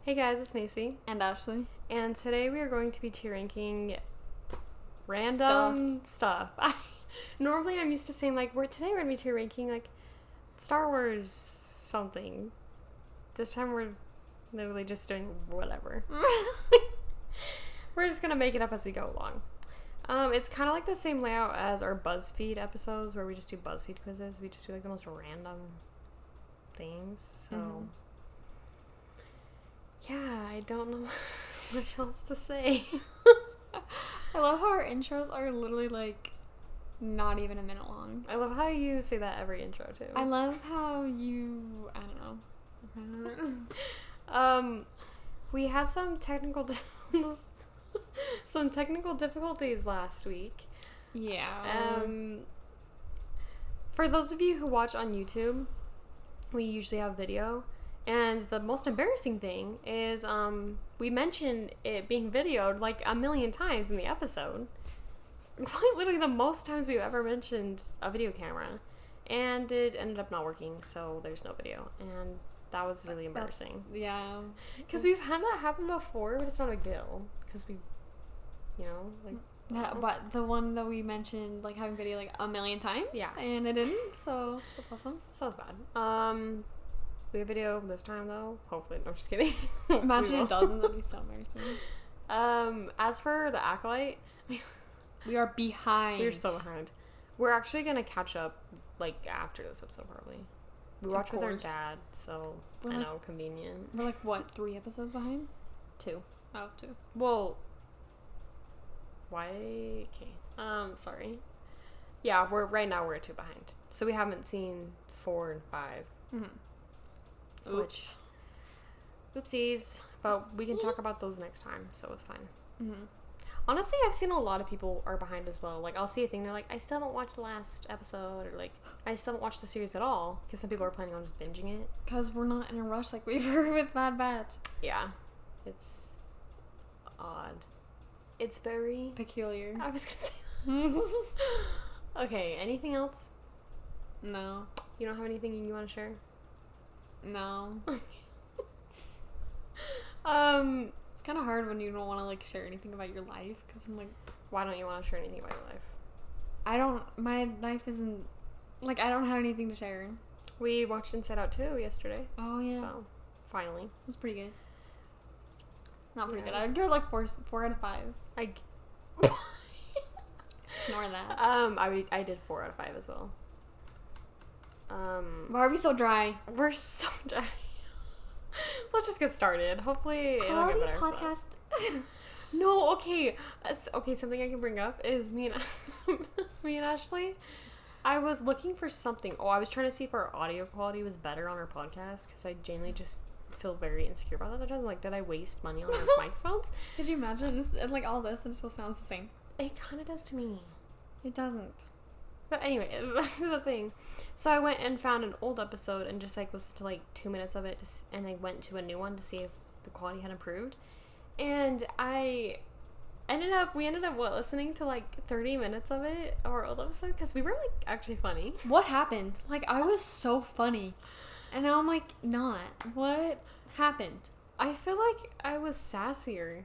Hey guys, it's Macy. And Ashley. And today we are going to be tier ranking random stuff. Normally I'm used to saying today we're going to be tier ranking Star Wars something. This time we're literally just doing whatever. We're just going to make it up as we go along. It's kind of like the same layout as our BuzzFeed episodes where we just do BuzzFeed quizzes. We just do the most random things. So, yeah, I don't know what else to say. I love how our intros are literally not even a minute long. I love how you say that every intro too. I love how you, I don't know. We had some technical difficulties last week. Yeah. For those of you who watch on YouTube, we usually have video, and the most embarrassing thing is we mentioned it being videoed a million times in the episode. Quite literally the most times we've ever mentioned a video camera, and it ended up not working, so there's no video, and that was really embarrassing. Yeah. Because we've had that happen before, but it's not a big deal. Because we, But the one that we mentioned, having video a million times. Yeah. And it didn't, so that's awesome. So that's bad. We have video this time, though. Hopefully. No, I'm just kidding. Imagine it doesn't. That'd be so embarrassing. As for the Acolyte, we are behind. we're so behind. We're actually going to catch up, after this episode, probably. We watch with our dad, so I know, convenient. We're what, 3 episodes behind? 2. Oh, 2. Well, why? Okay. Sorry. Yeah, right now we're 2 behind. So we haven't seen 4 and 5. Mm-hmm. Oops. Oopsies. But we can talk about those next time, so it's fine. Mm-hmm. Honestly, I've seen a lot of people are behind as well. I'll see a thing, they're I still haven't watched the last episode, or I still haven't watched the series at all, because some people are planning on just binging it. Because we're not in a rush like we were with Bad Batch. Yeah. It's odd. It's very peculiar. I was gonna say that. Okay, anything else? No. You don't have anything you want to share? No. It's kind of hard when you don't want to share anything about your life, because I'm why don't you want to share anything about your life? My life isn't, I don't have anything to share. We watched Inside Out 2 yesterday. Oh, yeah. So, finally. It was pretty good. Not pretty good. I'd give it 4 out of 5. Ignore that. I did 4 out of 5 as well. Why are we so dry? We're so dry. Let's just get started. Hopefully it'll get better. Podcast. No, okay. Okay, something I can bring up is me and Ashley. I was looking for something. I was trying to see if our audio quality was better on our podcast, because I genuinely just feel very insecure about that sometimes. Did I waste money on our microphones? Could you imagine? All this, and it still sounds the same. It kind of does to me. It doesn't. But anyway, that's the thing. So I went and found an old episode and just listened to 2 minutes of it, and I went to a new one to see if the quality had improved. And we ended up listening to 30 minutes of it, our old episode, because we were actually funny. What happened? I was so funny, and now I'm not. What happened? I feel like I was sassier.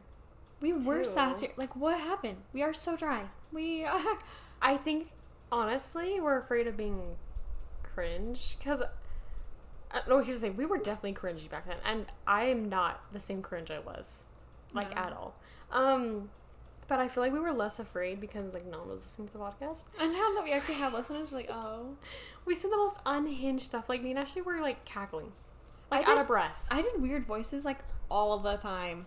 We were sassier. What happened? We are so dry. We are. I think, honestly, we're afraid of being cringe, because here's the thing, we were definitely cringy back then, and I am not the same cringe I was, at all. But I feel like we were less afraid because no one was listening to the podcast. And now that we actually have listeners, we're oh. We said the most unhinged stuff. Me and Ashley were cackling, out of breath. I did weird voices all the time.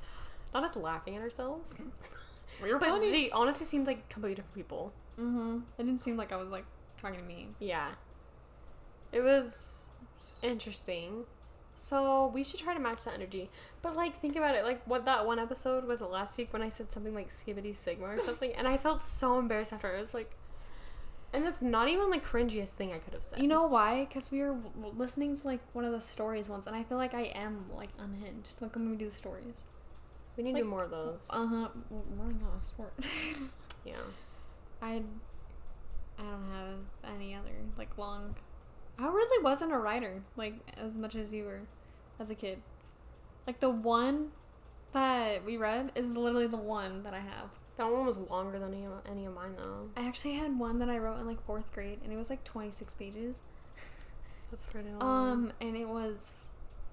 Not us laughing at ourselves. We were but funny. They honestly seemed like completely different people. Mm-hmm. It didn't seem like I was talking to me. Yeah. It was interesting. So we should try to match that energy. But think about it. What that one episode was it last week when I said something Skibbity Sigma or something, and I felt so embarrassed after. I was and that's not even the cringiest thing I could have said. You know why? Because we were listening to one of the stories once, and I feel like I am unhinged. When we do the stories. We need to do more of those. We're running out of sport. Yeah. I don't have any other long. I really wasn't a writer as much as you were, as a kid. Like, the one that we read is literally the one that I have. That one was longer than any of mine, though. I actually had one that I wrote in, like, 4th grade, and it was, like, 26 pages. That's pretty long. And it was,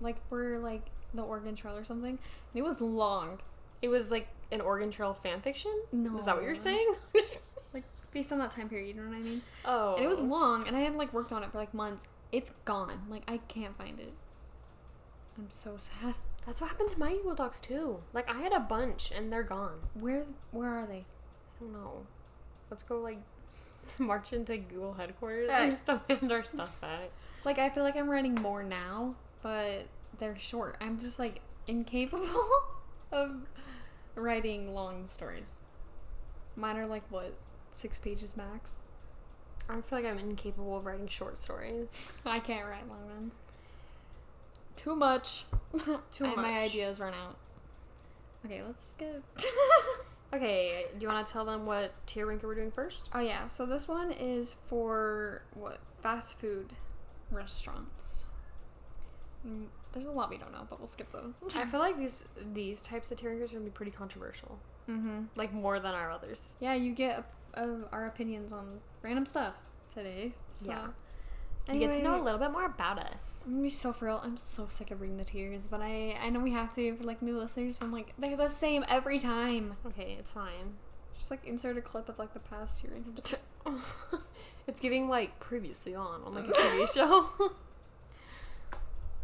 like, for, like, the Oregon Trail or something, and it was long. It was, like, an Oregon Trail fan fiction? No. Is that what you're saying? Like, based on that time period, you know what I mean? Oh. And it was long, and I had, like, worked on it for, like, months. It's gone. Like, I can't find it. I'm so sad. That's what happened to my Google Docs, too. Like, I had a bunch, and they're gone. Where are they? I don't know. Let's go, like, march into Google headquarters and just demand our stuff back. Like, I feel like I'm writing more now, but they're short. I'm just, like, incapable of writing long stories. Mine are, like, what, 6 pages max? I feel like I'm incapable of writing short stories. I can't write long ones. Too much. Too much. My ideas run out. Okay, let's skip. Okay, do you want to tell them what tier ranker we're doing first? Oh, yeah. So this one is for, what, fast food restaurants. There's a lot we don't know, but we'll skip those. I feel like these types of tier rankers are going to be pretty controversial. Mm-hmm. Like, more than our others. Yeah, you get our opinions on random stuff today. So. Yeah. Anyway, you get to know a little bit more about us. I'm gonna be so for real. I'm so sick of reading the tiers, but I know we have to for, like, new listeners, but I'm like, they're the same every time. Okay, it's fine. Just, like, insert a clip of, like, the past tier and just... It's giving, like, previously on like, a TV show.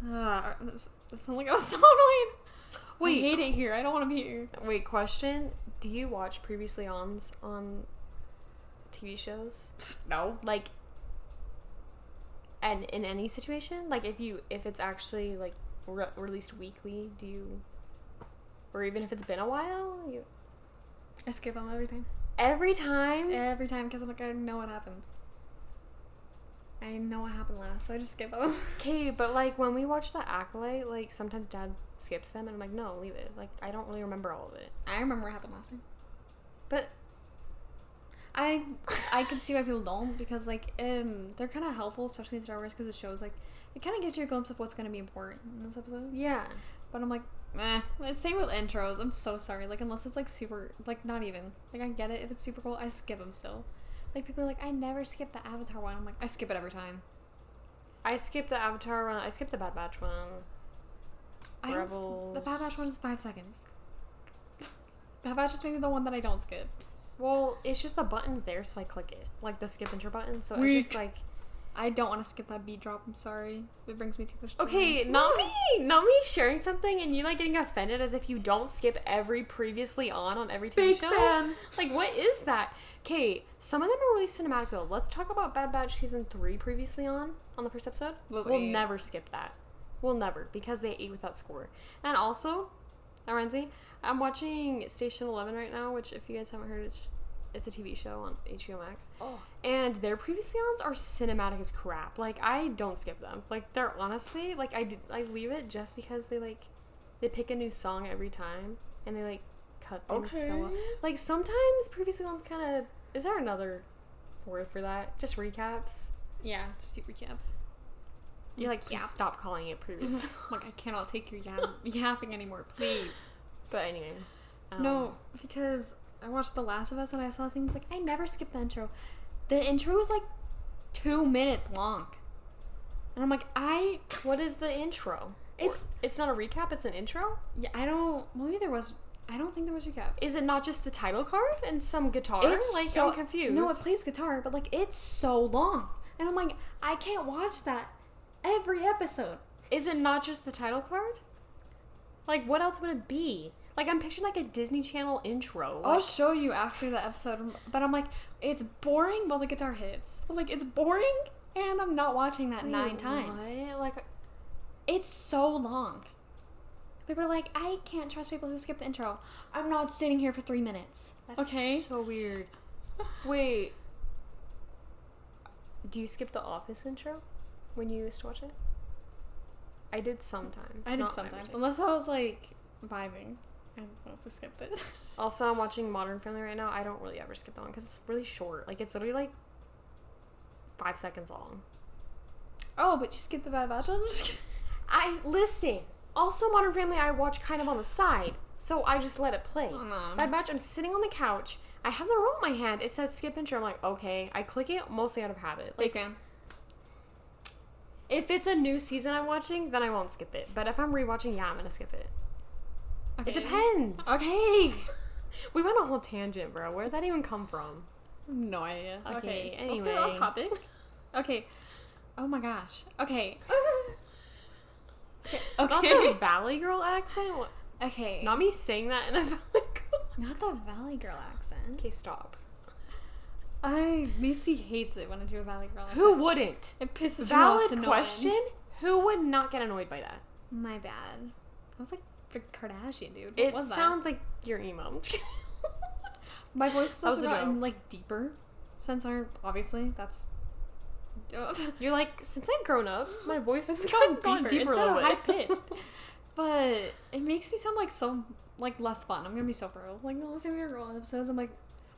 That sounded like I was so annoyed. Wait. I hate it here. I don't want to be here. Wait, question. Do you watch previously ons on TV shows? No. Like, and in any situation? Like, if it's actually, like, released weekly, do you... Or even if it's been a while? I skip them every time. Every time? Every time, because I'm like, I know what happened. I know what happened last, so I just skip them. Okay, but, like, when we watch The Acolyte, like, sometimes Dad skips them, and I'm like, no, leave it. Like, I don't really remember all of it. I remember what happened last time. But... I can see why people don't, because, like, they're kind of helpful, especially in Star Wars, because it shows, like, it kind of gives you a glimpse of what's going to be important in this episode. Yeah. But I'm like, it's same with intros. I'm so sorry. Like, unless it's, like, super, like, not even. Like, I get it. If it's super cool, I skip them still. Like, people are like, I never skip the Avatar one. I'm like, I skip it every time. I skip the Avatar one. I skip the Bad Batch one. The Bad Batch one is 5 seconds. Bad Batch is maybe the one that I don't skip. Well, it's just the button's there, so I click it. Like, the skip intro button, so Weak. it's just, like... I don't want to skip that beat drop, I'm sorry. It brings me too much joy. Okay, not me sharing something and you, like, getting offended as if you don't skip every previously on every TV show. Fan. Like, what is that? Okay, some of them are really cinematic, though. Let's talk about Bad Batch Season 3 previously on the first episode. We'll never skip that. We'll never, because they ate with that score. And also, Renzi, I'm watching Station 11 right now, which, if you guys haven't heard, it's a TV show on HBO Max. Oh. And their previously ons are cinematic as crap. Like, I don't skip them. Like, they're honestly, like, I leave it just because they pick a new song every time, and they, like, cut things so well. Like, sometimes previously ons kind of, is there another word for that? Just recaps? Yeah, just do recaps. You're like, please stop calling it previous. Like, I cannot take your yapping anymore, please. But anyway. No, because I watched The Last of Us and I saw things like, I never skip the intro. The intro was like 2 minutes long. And I'm like, what is the intro? It's not a recap, it's an intro? Yeah, I don't think there was recaps. Is it not just the title card and some guitar? I'm confused. No, it plays guitar, but, like, it's so long. And I'm like, I can't watch that every episode. Is it not just the title card? Like, what else would it be? Like, I'm picturing, like, a Disney Channel intro. I'll show you after the episode, but I'm like, it's boring while the guitar hits. Like, it's boring, and I'm not watching that 9 times. What? Like, it's so long. People are like, I can't trust people who skip the intro. I'm not sitting here for 3 minutes. That's so weird. Wait. Do you skip the Office intro when you used to watch it? I did sometimes. I did sometimes. Unless I was, like, vibing. I mostly skipped it. Also, I'm watching Modern Family right now. I don't really ever skip that one because it's really short. Like, it's literally, like, 5 seconds long. Oh, but you skipped the Bad Batch one? Listen. Also, Modern Family I watch kind of on the side, so I just let it play. Oh, no. Bad Batch, I'm sitting on the couch, I have the remote in my hand, it says skip intro, I'm like, okay. I click it mostly out of habit. Like, Okay. if it's a new season I'm watching, then I won't skip it. But if I'm rewatching, yeah, I'm gonna skip it. Okay. It depends. Okay. We went on a whole tangent, bro. Where'd that even come from? No idea. Okay, Let's get anyway. on topic. Okay. Oh my gosh. Okay. Not the Valley Girl accent? What? Okay. Not me saying that in a Valley Girl Not the Valley Girl accent. Okay, stop. Missy hates it when I do a Valley Girl accent. Who wouldn't? It pisses her off to Valid no question. end. Who would not get annoyed by that? My bad. I was like the Kardashian, dude. What It was sounds like your emo. that? My voice has That was also a gotten joke. like deeper since obviously that's. You're like, since I've grown up, my voice has It's gone gone deeper, deeper instead a of little high bit. pitched. But it makes me sound like so like less fun. I'm gonna be so for real. Like no, let's say we were girl episodes. I'm like,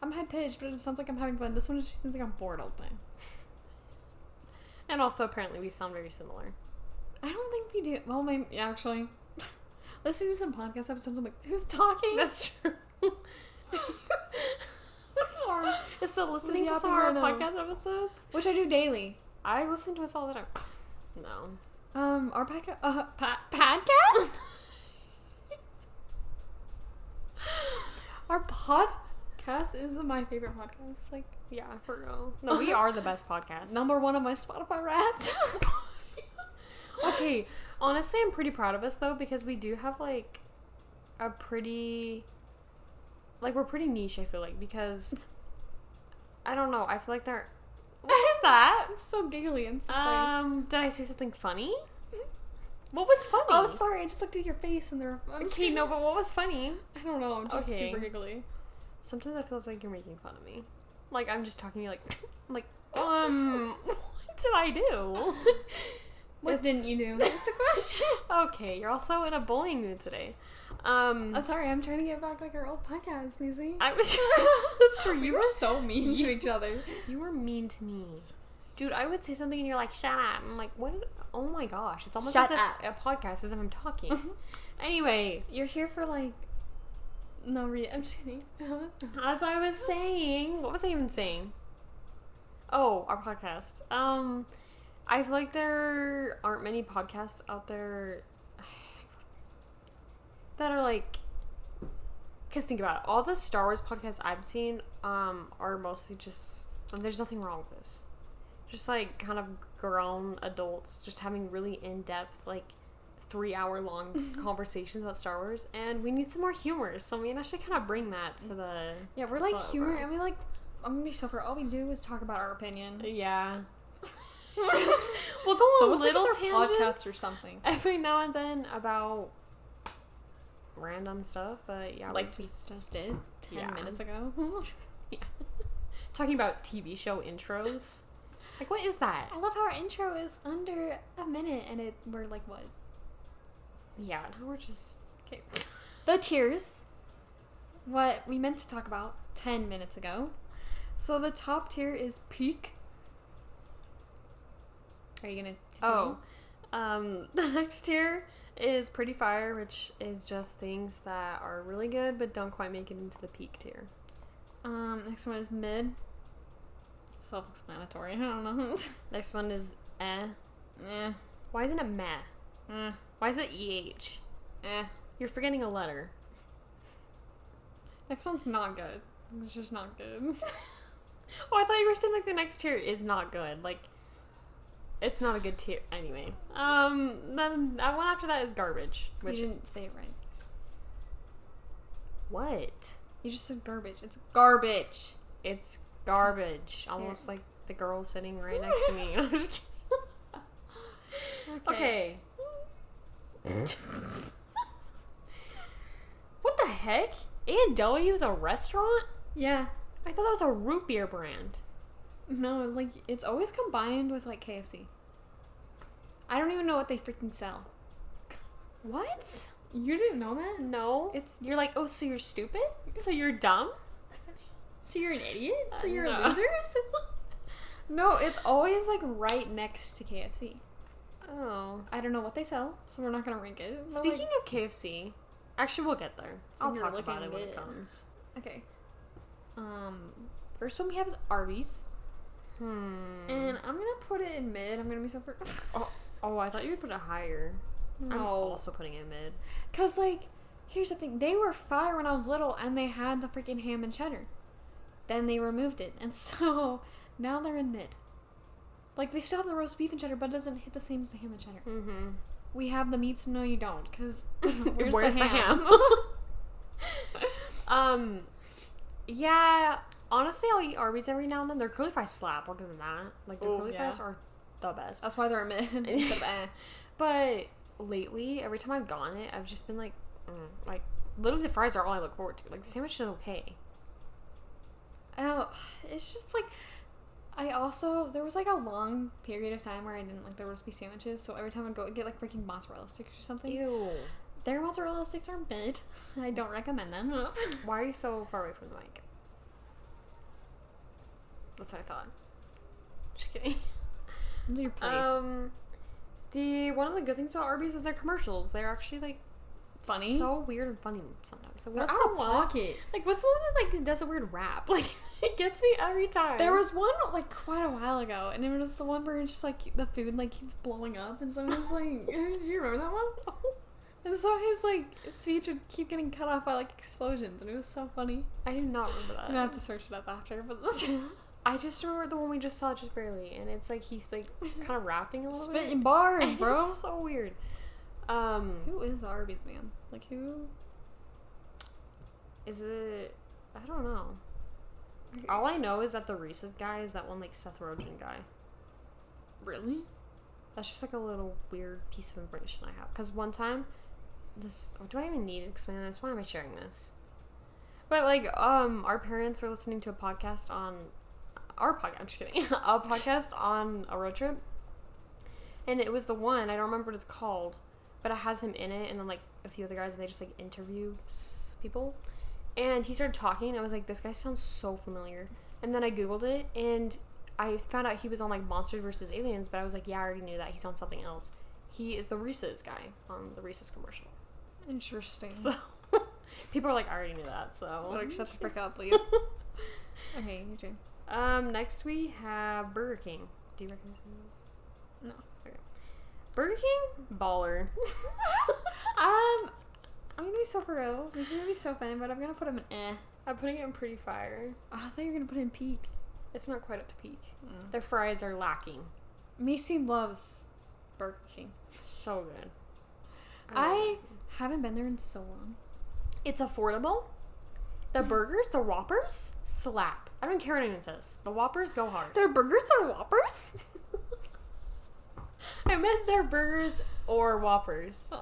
I'm high pitched, but it sounds like I'm having fun. This one it just seems like I'm bored all the time. And also, apparently, we sound very similar. I don't think we do. Well, yeah, actually, listening to some podcast episodes, I'm like, who's talking? That's true. sorry. It's the listening to yapping some of our right now. podcast episodes. Which I do daily. I listen to us all the time. No. Our podcast, podcast. Our podcast is my favorite podcast. Like Yeah, for real. No, we are the best podcast. number one on my Spotify Wrapped. Okay, honestly, I'm pretty proud of us, though, because we do have, like, a pretty... Like, we're pretty niche, I feel like, because... I don't know, I feel like they're... What is that? I'm so giggly. I'm so sorry. Did I say something funny? What was funny? Oh, sorry. I just looked at your face and I'm Okay, no, but what was funny? I don't know. I'm just Okay. super giggly. Sometimes I feel like you're making fun of me. Like, I'm just talking to you like... I'm like, what did I do? What didn't you do? That's the question. Okay, you're also in a bullying mood today. Oh, sorry. I'm trying to get back like our old podcast, Maisie. I was... That's true. We were so mean to each other. You were mean to me. Dude, I would say something and you're like, shut up. I'm like, what? Oh my gosh. It's almost Shut as if up. a podcast as if I'm talking. Anyway. You're here for like... No, I'm just kidding. As I was saying... What was I even saying? Oh, our podcast. I feel like there aren't many podcasts out there that are like... Because think about it. All the Star Wars podcasts I've seen are mostly just... There's nothing wrong with this. Just like kind of grown adults just having really in-depth, like 3-hour-long conversations about Star Wars. And we need some more humor. So me and Ashley kind of bring that to the... Yeah, we're like humor. And we like... I'm going to be so for all we do is talk about our opinion. Yeah. We'll go on little like tangents podcast or something. every now and then about random stuff, but yeah, Like we just did 10 minutes ago. Yeah. Talking about TV show intros. Like, what is that? I love how our intro is under a minute and we're like, what? Yeah, now we're just... Okay. The tiers. What we meant to talk about 10 minutes ago. So the top tier is peak. Are you gonna continue? The next tier is Pretty Fire, which is just things that are really good but don't quite make it into the peak tier. Next one is mid. Self-explanatory. I don't know. Next one is eh. Eh. Why isn't it meh? Eh. Why is it EH? Eh. You're forgetting a letter. Next one's not good. It's just not good. Oh, I thought you were saying like the next tier is not good. Like, it's not a good tier. Anyway. Then that one after that is garbage. Which You didn't say it right. what? You just said garbage. It's garbage. It's garbage. Almost like the girl sitting right next to me. I'm just kidding. Okay. What the heck? A&W is a restaurant? Yeah. I thought that was a root beer brand. No, like, it's always combined with, like, KFC. I don't even know what they freaking sell. What? You didn't know that? No. You're like, oh, so you're stupid? So you're dumb? So you're an idiot? So you're No. losers? No, it's always, like, right next to KFC. Oh. I don't know what they sell, so we're not gonna rank it. But Speaking of KFC, actually we'll get there. I'll Finger talk about it when it licking comes. okay. First one we have is Arby's. And I'm gonna put it in mid. I'm gonna be so Oh, I thought you would put it higher. No. I'm also putting it in mid. Cause like, here's the thing. They were fire when I was little, and they had the freaking ham and cheddar. Then they removed it, and so now they're in mid. Like, they still have the roast beef and cheddar, but it doesn't hit the same as the ham and cheddar. Mm-hmm. We have the meats. No, you don't. Because where's the ham? Yeah, honestly, I'll eat Arby's every now and then. Their curly fries slap. I'll give them that. Like, their curly fries are the best. That's why they're mid instead of eh. But lately, every time I've gotten it, I've just been like, literally the fries are all I look forward to. Like, the sandwich is okay. Oh, it's just like, there was like a long period of time where I didn't like the roast beef sandwiches, so every time I'd go get like freaking mozzarella sticks or something. Ew. Their mozzarella sticks are mid. I don't recommend them. Why are you so far away from the mic? That's what I thought. Just kidding. Into your place. One of the good things about Arby's is their commercials. They're actually like funny, so weird and funny sometimes. So they're out of pocket. Like, what's the one that like does a weird rap? Like, it gets me every time. There was one like quite a while ago, and it was the one where it's just like the food like keeps blowing up, and someone's like, "Do you remember that one?" And so his like speech would keep getting cut off by like explosions, and it was so funny. I do not remember that. I'm gonna have to search it up after, but I just remember the one we just saw just barely, and it's like he's like kind of rapping a little bit. Spitting bars, bro. It's so weird. Who is the Arby's man? Like, who is it? I don't know. All I know is that the Reese's guy is that one like Seth Rogen guy. Really? That's just like a little weird piece of information I have. Because one time, do I even need to explain this? Why am I sharing this? But like, our parents were listening to a podcast on our podcast. I'm just kidding. A podcast on a road trip, and it was the one, I don't remember what it's called, but it has him in it, and then like a few other guys, and they just like interview people. And he started talking, and I was like, this guy sounds so familiar. And then I googled it, and I found out he was on like Monsters vs. Aliens, but I was like, yeah, I already knew that. He's on something else. He is the Reese's guy on the Reese's commercial. Interesting. So people are like, I already knew that. So like, shut the frick up, please. Okay, you too. Next we have Burger King. Do you recognize any of those? No. Okay. Burger King, baller. I'm gonna be so for real. This is gonna be so funny, but I'm gonna put him in eh. I'm putting it in pretty fire. Oh, I thought you were gonna put it in peak. It's not quite up to peak. Their fries are lacking. Macy loves Burger King. So good. I haven't been there in so long. It's affordable. The burgers, the Whoppers, slap. I don't care what anyone says. The Whoppers go hard. Their burgers are Whoppers? I meant their burgers or Whoppers.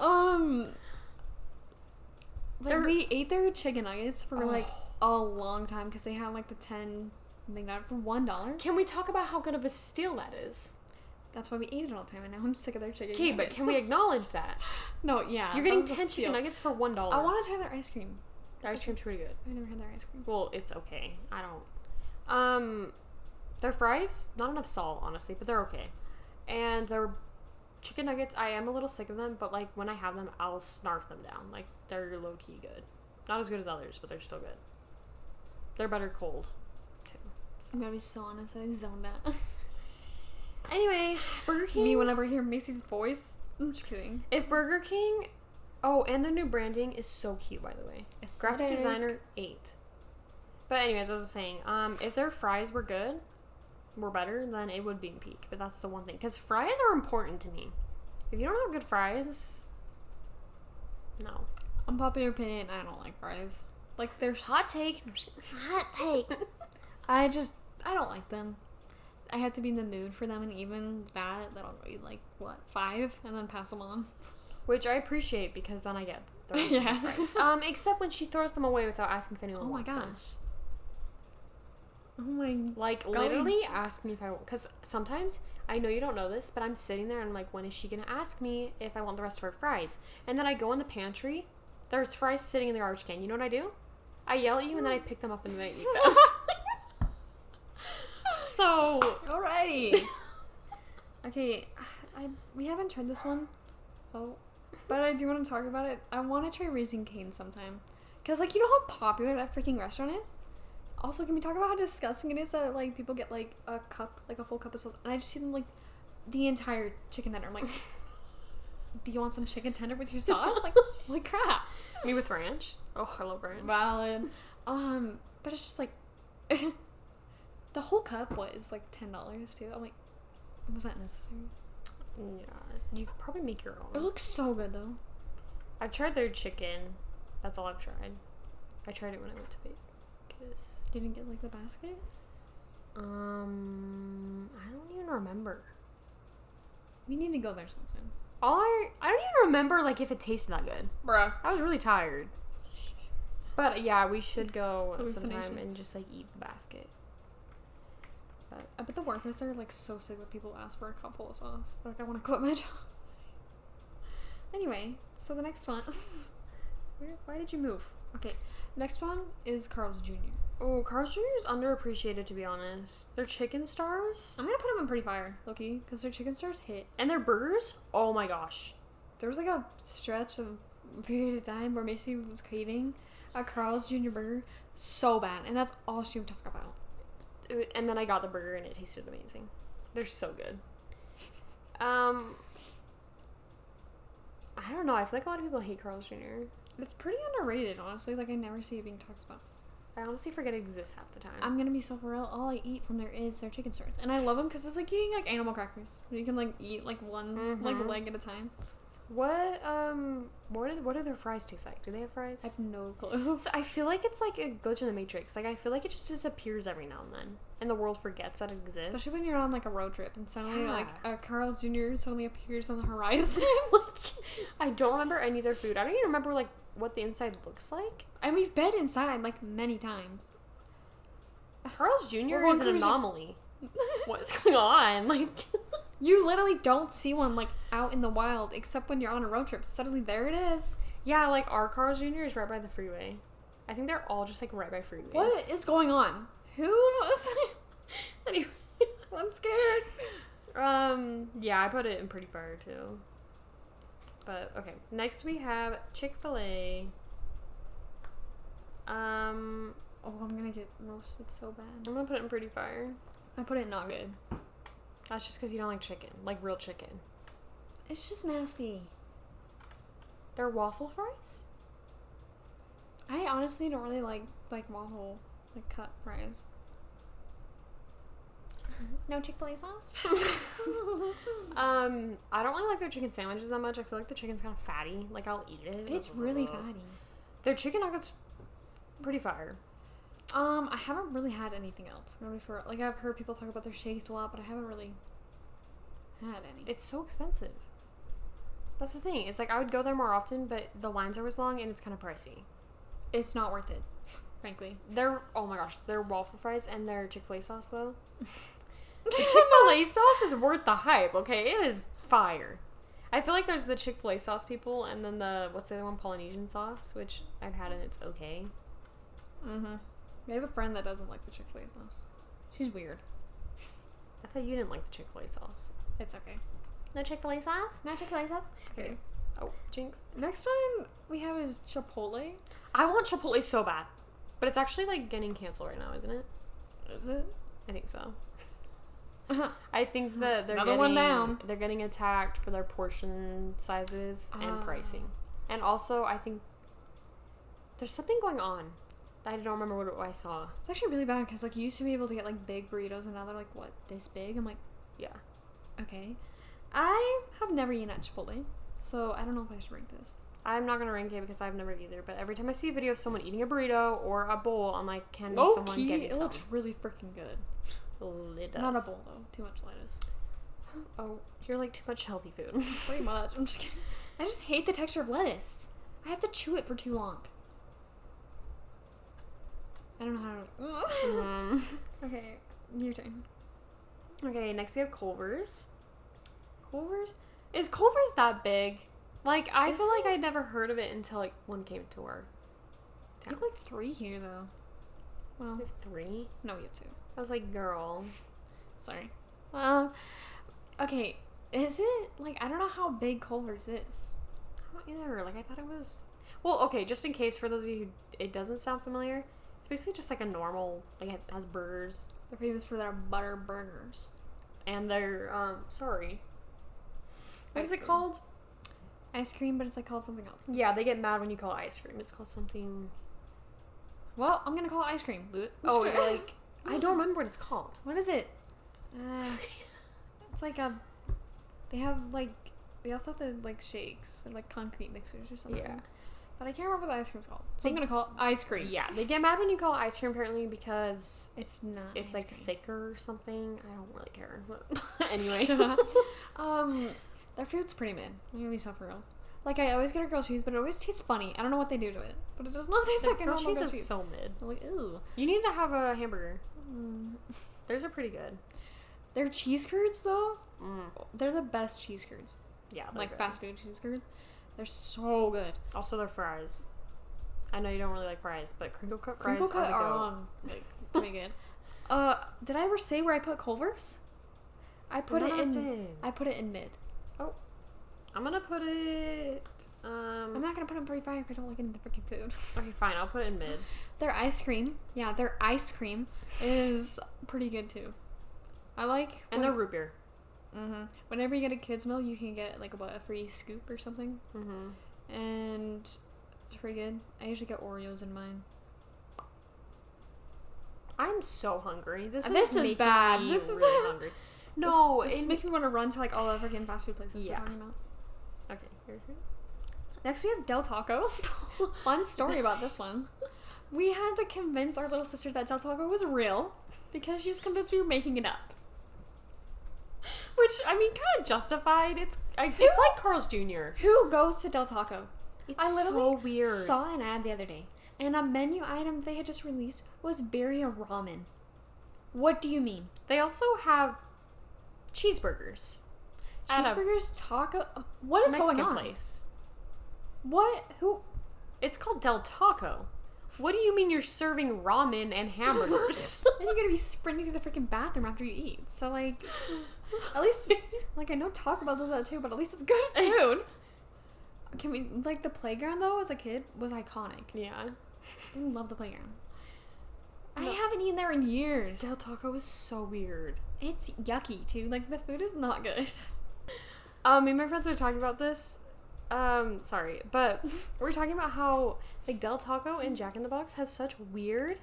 Like, we ate their chicken nuggets for like a long time because they had like the 10 thing that for $1. Can we talk about how good of a steal that is? That's why we ate it all the time, and now I'm sick of their chicken nuggets. Okay, but can we acknowledge that? No, yeah. You're getting 10 chicken nuggets for $1. I want to try their ice cream. Their ice cream's pretty good. I've never had their ice cream. Well, it's okay. I don't. Their fries, not enough salt, honestly, but they're okay. And their chicken nuggets, I am a little sick of them, but like when I have them, I'll snarf them down. Like, they're low key good. Not as good as others, but they're still good. They're better cold, too. So. I'm gonna be so honest, I zoned out. Anyway, Burger King. Me, whenever I hear Macy's voice, I'm just kidding. If Burger King. Oh, and their new branding is so cute, by the way. Graphic designer 8. But anyways, I was saying, if their fries were good, were better, then it would be in peak. But that's the one thing, because fries are important to me. If you don't have good fries, no. Unpopular opinion, I don't like fries. Like, they're hot take. Hot take. I don't like them. I have to be in the mood for them, and even that I'll eat like, what, 5, and then pass them on. Which I appreciate, because then I get those fries. Except when she throws them away without asking if anyone wants them. Oh my gosh. Oh my. Like, literally ask me if I want. Because sometimes, I know you don't know this, but I'm sitting there and I'm like, when is she going to ask me if I want the rest of her fries? And then I go in the pantry, there's fries sitting in the garbage can. You know what I do? I yell at you and then I pick them up and then I eat them. So. Alrighty. Okay. we haven't tried this one. Oh, but I do want to talk about it. I want to try Raising Cane sometime, cause like you know how popular that freaking restaurant is. Also, can we talk about how disgusting it is that like people get like a cup, like a full cup of sauce, and I just see them like the entire chicken tender. I'm like, do you want some chicken tender with your sauce? Like crap. Me with ranch. Oh, I love ranch. Valid. But it's just like the whole cup was like $10 too. I'm like, was that necessary? Yeah, you could probably make your own. It looks so good though. I've tried their chicken. That's all I've tried. I tried it when I went to Vegas. Didn't get like the basket. I don't even remember. We need to go there sometime. I don't even remember like if it tasted that good. Bruh. I was really tired. But yeah, we should go sometime Hallucination. and just like eat the basket. But I bet the workers there are like so sick when people ask for a cup full of sauce. Like I want to quit my job. Anyway, so the next one. Why did you move? Okay, next one is Carl's Jr. Oh, Carl's Jr. is underappreciated, to be honest. Their chicken stars I'm gonna put them in pretty fire, Loki, because their chicken stars hit. and their burgers. Oh my gosh. There was like a stretch of a period of time where Macy was craving a Carl's Jr. burger so bad, and that's all she would talk about. And then I got the burger and it tasted amazing. They're so good. I don't know. I feel like a lot of people hate Carl's Jr. It's pretty underrated, honestly. Like I never see it being talked about. I honestly forget it exists half the time. I'm gonna be so for real. All I eat from there is their chicken stars, and I love them because it's like eating like animal crackers. You can like eat like one like leg at a time. What do their fries taste like? Do they have fries? I have no clue. So I feel like it's like a glitch in the Matrix. Like I feel like it just disappears every now and then, and the world forgets that it exists. Especially when you're on like a road trip and suddenly Yeah. like a Carl's Jr. suddenly appears on the horizon. I don't remember any of their food. I don't even remember like what the inside looks like. And we've been inside like many times. Carl's Jr. We're is an cruising. anomaly. What's going on? Like, You literally don't see one like out in the wild except when you're on a road trip. Suddenly there it is. yeah, like our Carl's Jr. is right by the freeway. I think they're all just like right by freeways. What is going on? Who was Anyway, I'm scared. yeah, I put it in pretty fire too. But okay, next we have Chick-fil-A. Oh, I'm gonna get roasted so bad. I'm gonna put it in pretty fire. I put it not good. That's just because you don't like chicken, like real chicken. It's just nasty. They're waffle fries? I honestly don't really like waffle like cut fries. No Chick-fil-A sauce? I don't really like their chicken sandwiches that much. I feel like the chicken's kind of fatty. Like I'll eat it. It's really fatty. Their chicken nuggets, pretty fire. I haven't really had anything else. Like I've heard people talk about their shakes a lot, but I haven't really had any. It's so expensive. That's the thing. It's like I would go there more often, but the lines are always long and it's kind of pricey. It's not worth it, frankly. Oh my gosh, their waffle fries and their Chick-fil-A sauce though. The Chick-fil-A sauce is worth the hype, okay? It is fire. I feel like there's the Chick-fil-A sauce people and then what's the other one? Polynesian sauce, which I've had and it's okay. Mm-hmm. I have a friend that doesn't like the Chick-fil-A sauce. She's weird. I thought you didn't like the Chick-fil-A sauce. It's okay. No Chick-fil-A sauce? No Chick-fil-A sauce? Okay. Oh, jinx. Next one we have is Chipotle. I want Chipotle so bad. But it's actually like getting canceled right now, isn't it? Is it? I think so. I think that they're getting attacked for their portion sizes and pricing. And also, I think there's something going on. I don't remember what I saw. It's actually really bad because like you used to be able to get like big burritos and now they're like what, this big? I'm like, Yeah. okay. I have never eaten at Chipotle, so I don't know if I should rank this. I'm not gonna rank it because I've never either. But every time I see a video of someone eating a burrito or a bowl, I'm like, can someone get me it some? looks really freaking good. It does. Not a bowl though. Too much lettuce. Oh, you're like too much healthy food. Pretty much. I'm just kidding. I just hate the texture of lettuce. I have to chew it for too long. I don't know how to. Okay, your turn. Okay, next we have Culver's. Culver's? Is Culver's that big? Like, I feel like I'd never heard of it until, like, one came to our You town. have like 3 here though. Well, We have 3? no, you have 2. I was like, girl. Sorry. Okay, Is it? Like, I don't know how big Culver's is. I don't either. Like, I thought it was... Well, okay, just in case, for those of you who it doesn't sound familiar, it's basically just like a normal... Like, it has burgers. They're famous for their butter burgers. And they're, sorry. What is it called? Ice cream, but it's like called something else. Yeah, they get mad when you call it ice cream. It's called something... Well, I'm gonna call it ice cream. Oh, is it like... I don't remember what it's called. What is it? It's like a... They have, like... They also have the, like, shakes. They're, like, concrete mixers or something. Yeah. But I can't remember what the ice cream's called. So I'm gonna call it ice cream. Yeah, they get mad when you call it ice cream, apparently, because... It's not It's, ice like, cream. thicker or something. I don't really care. But anyway. Their food's pretty mid. I'm gonna be so for real. Like, I always get a grilled cheese, but it always tastes funny. I don't know what they do to it. But it does not taste like a grilled normal cheese is so mid. I'm like, ew. You need to have a hamburger. Theirs are pretty good. Their cheese curds, though, they're the best cheese curds. Yeah, Like, fast food cheese curds. They're so good. Also, their fries. I know you don't really like fries, but crinkle cut fries Crinkle cut are like, pretty good. Did I ever say where I put Culver's? I put it in mid. Oh. I'm gonna put it... I'm not gonna put it in pretty fire if I don't like any of the freaking food. Okay, fine. I'll put it in mid. Their ice cream. Yeah, their ice cream is pretty good, too. I like... And their root beer. Whenever you get a kid's meal, you can get, like, a free scoop or something. And it's pretty good. I usually get Oreos in mine. I'm so hungry. This is bad. Me this is really hungry. No, this makes me want to run to, like, all the freaking fast food places we're talking about. Okay, here. Next, we have Del Taco. Fun story about this one. We had to convince our little sister that Del Taco was real because she was convinced we were making it up. Which, I mean, kind of justified. It's like Carl's Jr. Who goes to Del Taco? I literally so weird. Saw an ad the other day, and a menu item they had just released was birria ramen. What do you mean? They also have cheeseburgers. Cheeseburgers, taco. What is Mexican going on? Place. What? Who? It's called Del Taco. What do you mean you're serving ramen and hamburgers? Then you're gonna be sprinting to the freaking bathroom after you eat. So, like, at least, like, I know Taco Bell does that too, but at least it's good food. Can we, like, the playground, though, as a kid, was iconic. Yeah. I love the playground. No. I haven't eaten there in years. Del Taco is so weird. It's yucky, too. Like, the food is not good. Me and my friends were talking about this. Sorry, but we're talking about how, like, Del Taco and Jack in the Box has such weird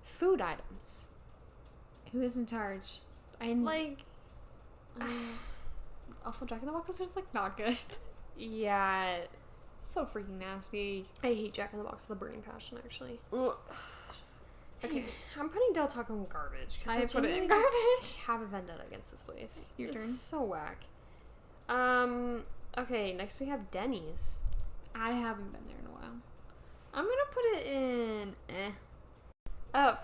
food items. Who is in charge? Also, Jack in the Box is just, like, not good. Yeah. So freaking nasty. I hate Jack in the Box with a burning passion, actually. Okay, I'm putting Del Taco in garbage. I put it in garbage. garbage. Have a vendetta against this place. Your turn. It's so whack. Okay, next we have Denny's. I haven't been there in a while. I'm gonna put it in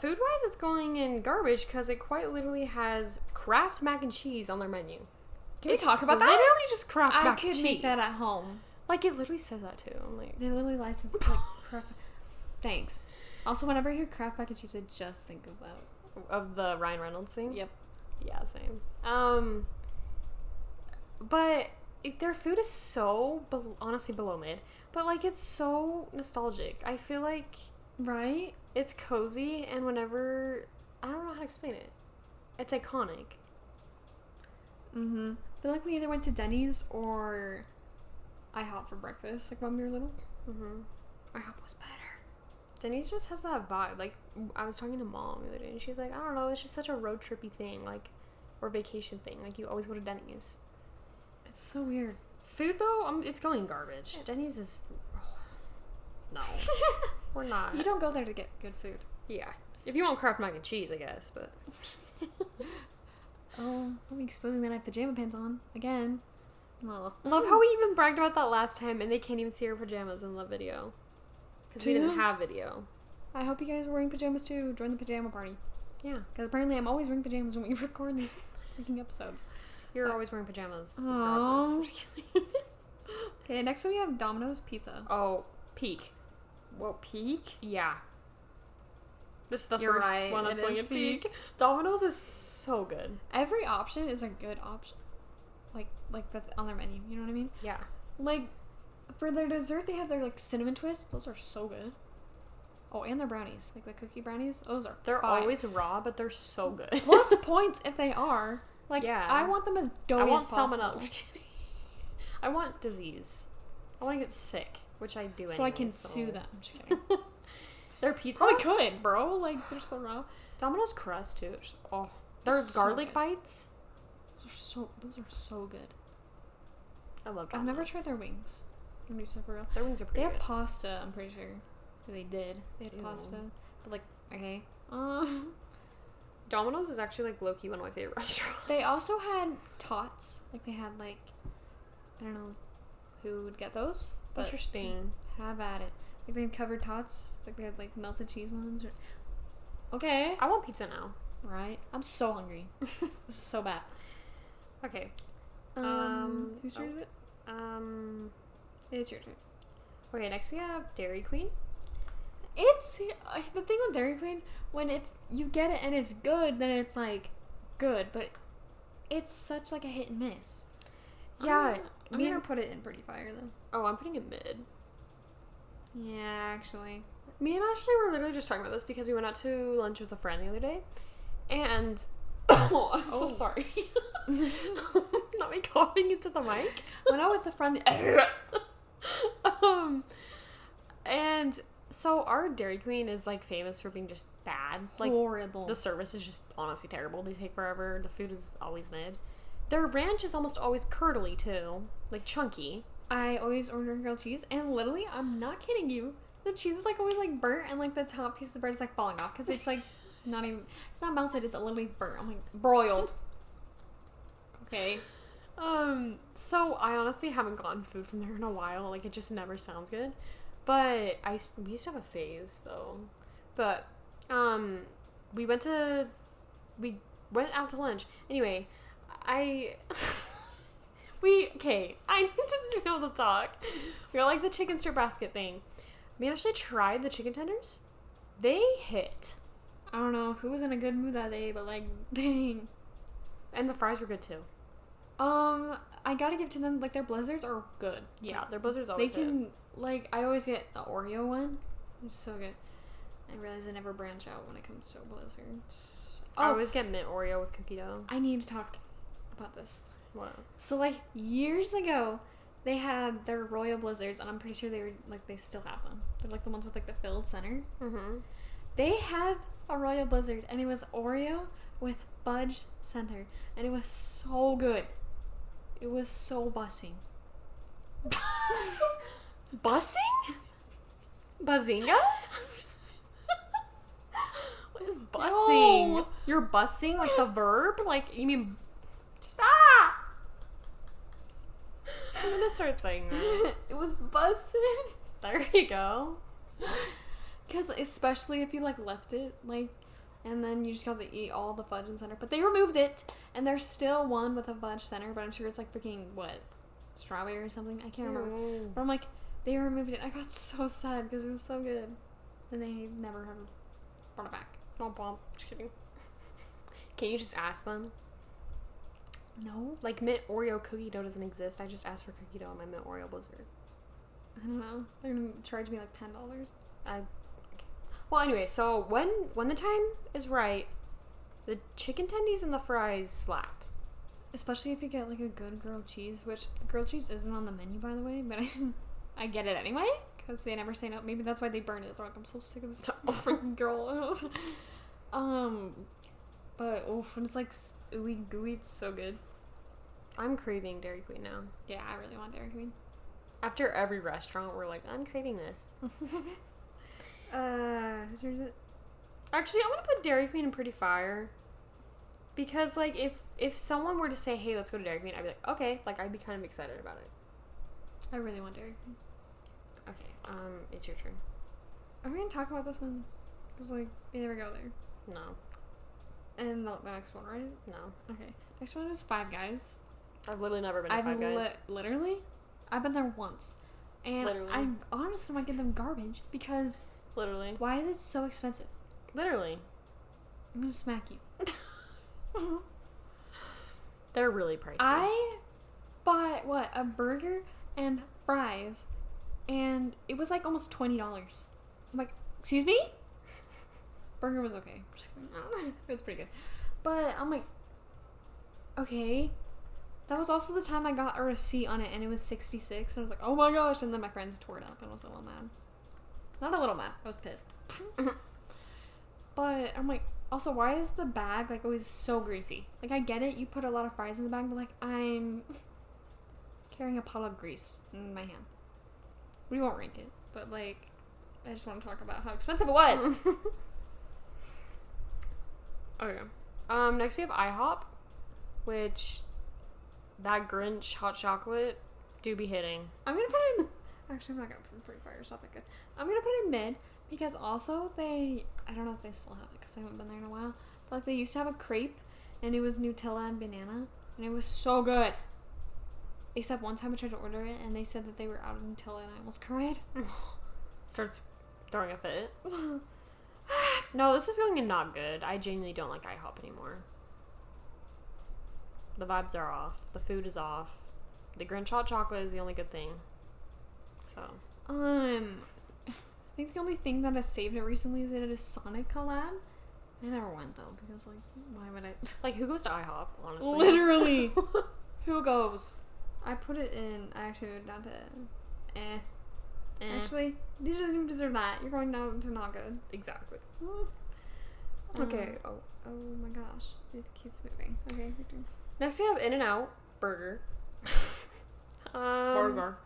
food-wise, it's going in garbage because it quite literally has Kraft mac and cheese on their menu. Can we talk about that? Literally just Kraft mac and cheese. I could make that at home. Like, it literally says that too. I'm like, they literally license like Kraft. Thanks. Also, whenever I hear Kraft mac and cheese, I just think of that. Of the Ryan Reynolds thing? Yep. Yeah, same. But their food is so, honestly, below mid. But, like, it's so nostalgic. I feel like... Right? It's cozy, and whenever... I don't know how to explain it. It's iconic. I feel like we either went to Denny's or IHOP for breakfast, like when we were little. IHOP was better. Denny's just has that vibe. Like, I was talking to Mom the other day, and she's like, I don't know, it's just such a road trippy thing, like, or vacation thing. Like, you always go to Denny's. It's so weird. Food, though, it's going garbage. Denny's is... No. We're not. You don't go there to get good food. Yeah. If you want Kraft mac and cheese, I guess, but... Oh, I'm exposing that I have pajama pants on. Again. Oh. Love how we even bragged about that last time, and they can't even see our pajamas in the video. Because we didn't have video. I hope you guys are wearing pajamas too. Join the pajama party. Yeah. Because apparently I'm always wearing pajamas when we record these freaking episodes. You're always wearing pajamas. Oh. Okay, next one we have Domino's Pizza. Oh, peak. Whoa, peak? Yeah. This is the You're first right, one that's it going is at peak. Domino's is so good. Every option is a good option. like that on their menu. You know what I mean? Yeah. Like, for their dessert, they have their, like, cinnamon twists. Those are so good. Oh, and their brownies. Like, the cookie brownies. Those are They're fire. always raw, but they're so good. Plus points if they are. Like, Yeah. I want them as doughy as possible. salmonella. I want disease. I want to get sick, which I do So anyway, I can sue them. I'm just kidding. Their pizza? Probably could, bro. Like, they're so raw. Domino's crust, too. Their It's so garlic good. bites. Those are so good. I love Domino's. I've never tried their wings. I'm gonna be so for real. Their wings are They pretty have good. pasta, I'm pretty sure. They did. They had Ew. pasta. But, like, okay. Domino's is actually, like, low-key one of my favorite restaurants. They also had tots. Like, they had, like, I don't know who would get those. But Interesting. have at it. Like, they had covered tots. It's like they had, like, melted cheese ones. Okay. I want pizza now. Right? I'm so hungry. This is so bad. Okay. Whose turn is it? It's your turn. Okay, next we have Dairy Queen. It's the thing with Dairy Queen, when if you get it and it's good, then it's like good, but it's such like a hit and miss. Yeah, I'm gonna put it in pretty fire though. Oh, I'm putting it mid. Yeah, actually. Me and Ashley were literally just talking about this because we went out to lunch with a friend the other day, and I'm so sorry. Not me coughing into the mic. Went out with a friend. And so our Dairy Queen is like famous for being just bad. Like Horrible. the service is just honestly terrible. They take forever. The food is always mid. Their ranch is almost always curdly too, like chunky. I always order grilled cheese, and literally, I'm not kidding you. The cheese is like always like burnt, and like the top piece of the bread is like falling off because it's like not even. It's not melted. It's literally burnt. I'm like broiled. Okay. So I honestly haven't gotten food from there in a while. Like it just never sounds good. But we used to have a phase though. But we went out to lunch. Anyway, I need to be able to talk. We got like the chicken strip basket thing. We actually tried the chicken tenders. They hit. I don't know who was in a good mood that day, but like, dang. And the fries were good too. I gotta give to them, like, their blizzards are good. Yeah, their blizzards always They hit. can, like, I always get the Oreo one. It's so good. I realize I never branch out when it comes to blizzards. I always get mint Oreo with cookie dough. I need to talk about this. What? So, like, years ago, they had their Royal Blizzards, and I'm pretty sure they still have them. They're, like, the ones with, like, the filled center. Mm-hmm. They had a Royal Blizzard, and it was Oreo with fudge center, and it was so good. It was so bussing. Bussing? Bazinga? What is bussing? No. You're bussing like the verb? Like, you mean... I'm gonna start saying that. It was bussing. There you go. Because especially if you, like, left it, like, and then you just got to eat all the fudge and center. But they removed it, and there's still one with a fudge center, but I'm sure it's, like, freaking, what, strawberry or something? I can't remember. But I'm like, they removed it. I got so sad because it was so good. And they never have brought it back. Womp womp. Just kidding. Can you just ask them? No? Like, mint Oreo cookie dough doesn't exist. I just asked for cookie dough in my mint Oreo blizzard. I don't know. They're going to charge me, like, $10. Well, anyway, so when the time is right, the chicken tendies and the fries slap. Especially if you get, like, a good grilled cheese, which the grilled cheese isn't on the menu, by the way, but I get it anyway, because they never say no. Maybe that's why they burned it. They're like, I'm so sick of this freaking girl. But, oof, when it's, like, ooey gooey, it's so good. I'm craving Dairy Queen now. Yeah, I really want Dairy Queen. After every restaurant, we're like, I'm craving this. Whose turn is it? Actually, I'm gonna put Dairy Queen in pretty fire. Because, like, if someone were to say, hey, let's go to Dairy Queen, I'd be like, okay. Like, I'd be kind of excited about it. I really want Dairy Queen. Okay, it's your turn. Are we gonna talk about this one? Because, like, they never go there. No. And the next one, right? No. Okay. Next one is Five Guys. I've literally never been to Five Guys. Literally? I've been there once. And Literally. I'm honestly might give them garbage because Literally. why is it so expensive? Literally. I'm gonna smack you. They're really pricey. I bought what, a burger and fries, and it was like almost $20. I'm like, excuse me? Burger was okay. Just kidding. It was pretty good, but I'm like, okay. That was also the time I got a receipt on it, and it was $66. And I was like, oh my gosh! And then my friends tore it up, and I was a little mad. Not a little mad. I was pissed. But I'm like, also, why is the bag like always so greasy? Like, I get it, you put a lot of fries in the bag, but like, I'm carrying a pot of grease in my hand. We won't rank it, but like, I just want to talk about how expensive it was. Okay. Next we have IHOP, which that Grinch hot chocolate do be hitting. I'm gonna put in. Actually, I'm not gonna put pretty fire. It's not that good. I'm gonna put in mid because also I don't know if they still have it because I haven't been there in a while. But like they used to have a crepe, and it was Nutella and banana, and it was so good. Except one time I tried to order it, and they said that they were out of Nutella, and I almost cried. Starts throwing a fit. No, this is going in not good. I genuinely don't like IHOP anymore. The vibes are off. The food is off. The Grinch hot chocolate is the only good thing. So. I think the only thing that has saved it recently is that it is Sonic collab. I never went though because like why would I? Like who goes to IHOP? Honestly. Literally. Who goes? I put it in. I actually went down to. Actually, you doesn't even deserve that. You're going down to not good. Exactly. Okay. Oh my gosh. It keeps moving. Okay. Next we have In-N-Out Burger. Burger.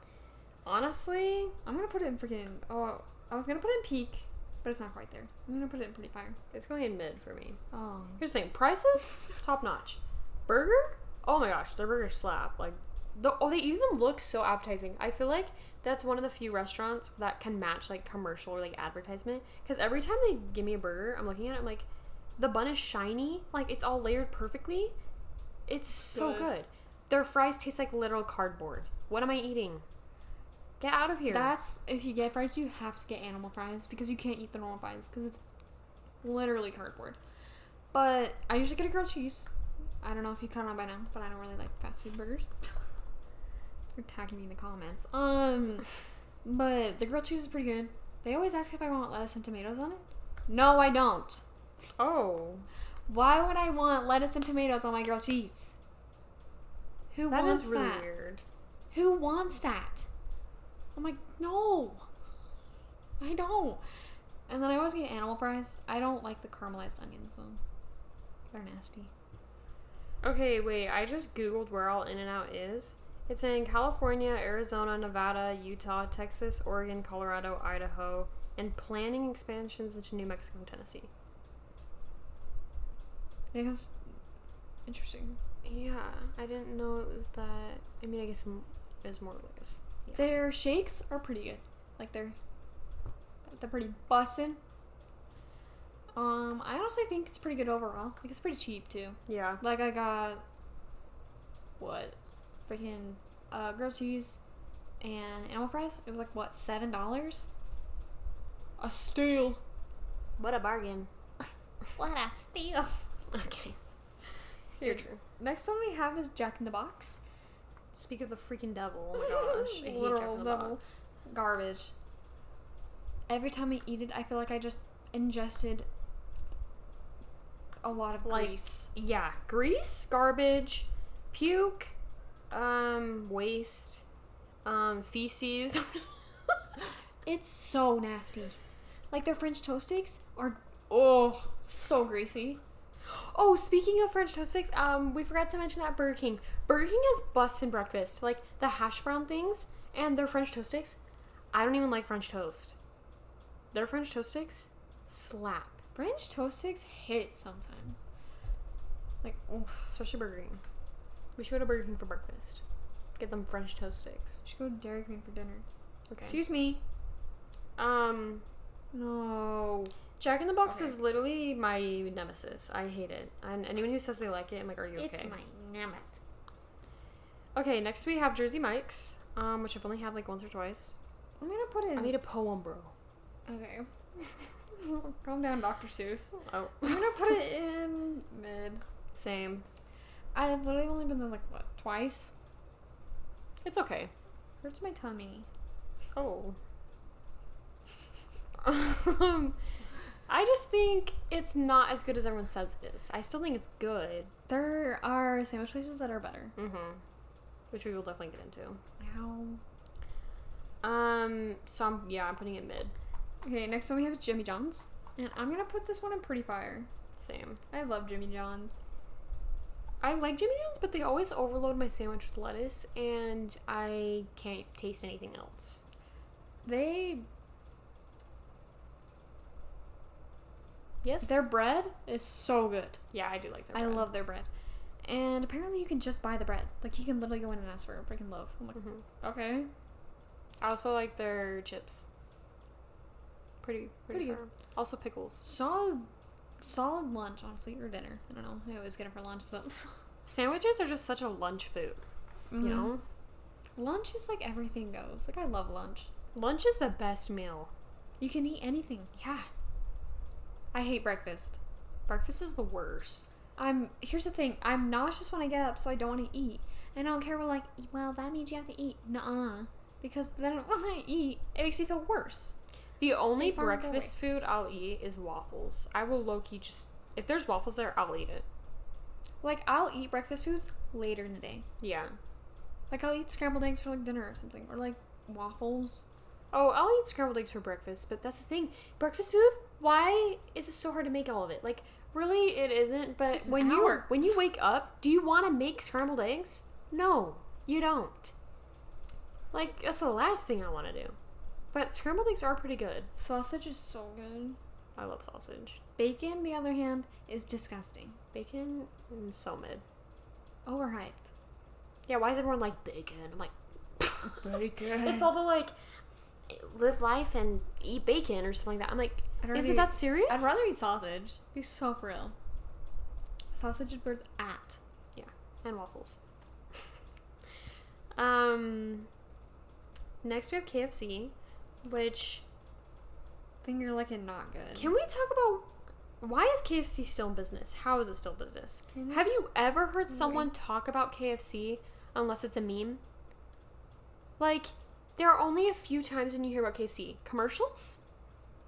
Honestly, I'm gonna put it in freaking. Oh, I was gonna put it in peak, but it's not quite there. I'm gonna put it in pretty fire. it's going in mid for me. Oh. Here's the thing: prices, top notch. Burger, oh my gosh, their burgers slap. Like, they even look so appetizing. I feel like that's one of the few restaurants that can match like commercial or like advertisement. Because every time they give me a burger, I'm looking at it, I'm like, the bun is shiny, like it's all layered perfectly. It's so good. Their fries taste like literal cardboard. What am I eating? Get out of here. That's, if you get fries, you have to get animal fries because you can't eat the normal fries because it's literally cardboard. But I usually get a grilled cheese. I don't know if you caught on by now, but I don't really like fast food burgers. You're tagging me in the comments. But the grilled cheese is pretty good. They always ask if I want lettuce and tomatoes on it. No, I don't. Oh. Why would I want lettuce and tomatoes on my grilled cheese? Who That wants is really that? weird. Who wants that? I'm like, no. I don't. And then I always get animal fries. I don't like the caramelized onions, though. They're nasty. Okay, wait. I just Googled where all In-N-Out is. It's in California, Arizona, Nevada, Utah, Texas, Oregon, Colorado, Idaho, and planning expansions into New Mexico and Tennessee. Yeah, that's interesting. Yeah, I didn't know it was that. I mean, I guess it was more like this. Yeah. Their shakes are pretty good. Like they're pretty bussin'. I honestly think it's pretty good overall. Like it's pretty cheap too. Yeah. Like I got what? Freaking grilled cheese and animal fries. It was like what, $7? A steal. What a bargain. What a steal. Okay. Your turn. Next one we have is Jack in the Box. Speak of the freaking devil. Oh my gosh. I hate Literal Jack in the devil. Box. Garbage. Every time I eat it, I feel like I just ingested a lot of grease. Yeah. Grease, garbage, puke, waste, feces. It's so nasty. Like their French toast sticks are so greasy. Oh, speaking of French toast sticks, we forgot to mention that Burger King. Burger King has bussin' breakfast. Like the hash brown things and their French toast sticks. I don't even like French toast. Their French toast sticks slap. French toast sticks hit sometimes. Like, oof. Especially Burger King. We should go to Burger King for breakfast. Get them French toast sticks. We should go to Dairy Queen for dinner. Okay. Excuse me. No. Jack in the Box is literally my nemesis. I hate it. And anyone who says they like it, I'm like, are you okay? It's my nemesis. Okay, next we have Jersey Mike's, which I've only had like once or twice. I'm gonna put in. I made a poem, bro. Okay. Calm down, Dr. Seuss. Oh. I'm gonna put it in mid. Same. I've literally only been there like what, twice? It's okay. Hurts my tummy. Oh. I just think it's not as good as everyone says it is. I still think it's good. There are sandwich places that are better. Which we will definitely get into. Ow. So I'm putting it mid. Okay, next one we have Jimmy John's. And I'm gonna put this one in pretty fire. Same. I love Jimmy John's. I like Jimmy John's, but they always overload my sandwich with lettuce, and I can't taste anything else. Yes? Their bread is so good. Yeah, I do like their I bread. love their bread. And apparently you can just buy the bread. Like, you can literally go in and ask for a freaking loaf. I'm like, okay. I also like their chips. Pretty good. Also pickles. Solid lunch, honestly, or dinner. I don't know. I always get it for lunch, so. Sandwiches are just such a lunch food. You know? Lunch is like everything goes. Like, I love lunch. Lunch is the best meal. You can eat anything. Yeah. I hate breakfast. Breakfast is the worst. Here's the thing. I'm nauseous when I get up, so I don't want to eat. And I don't care, like, well, that means you have to eat. Nuh-uh. Because then when I eat, it makes me feel worse. The only breakfast food I'll eat is waffles. I will low-key just... If there's waffles there, I'll eat it. Like, I'll eat breakfast foods later in the day. Yeah. Like, I'll eat scrambled eggs for, like, dinner or something. Or, like, waffles. Oh, I'll eat scrambled eggs for breakfast, but that's the thing. Breakfast food, why is it so hard to make all of it? Like, really, it isn't, but when you wake up, do you want to make scrambled eggs? No, you don't. Like, that's the last thing I want to do. But scrambled eggs are pretty good. Sausage is so good. I love sausage. Bacon, the other hand, is disgusting. Bacon, so mid. Overhyped. Yeah, why is everyone like bacon? I'm like, bacon. It's all the like, live life and eat bacon or something like that. I'm like, is it that serious? I'd rather eat sausage. Be so for real. Sausage is birth at. Yeah, and waffles. Next we have KFC, which Finger licking not good. Can we talk about why is KFC still in business? How is it still in business? Have you ever heard someone talk about KFC unless it's a meme? Like, there are only a few times when you hear about KFC. Commercials,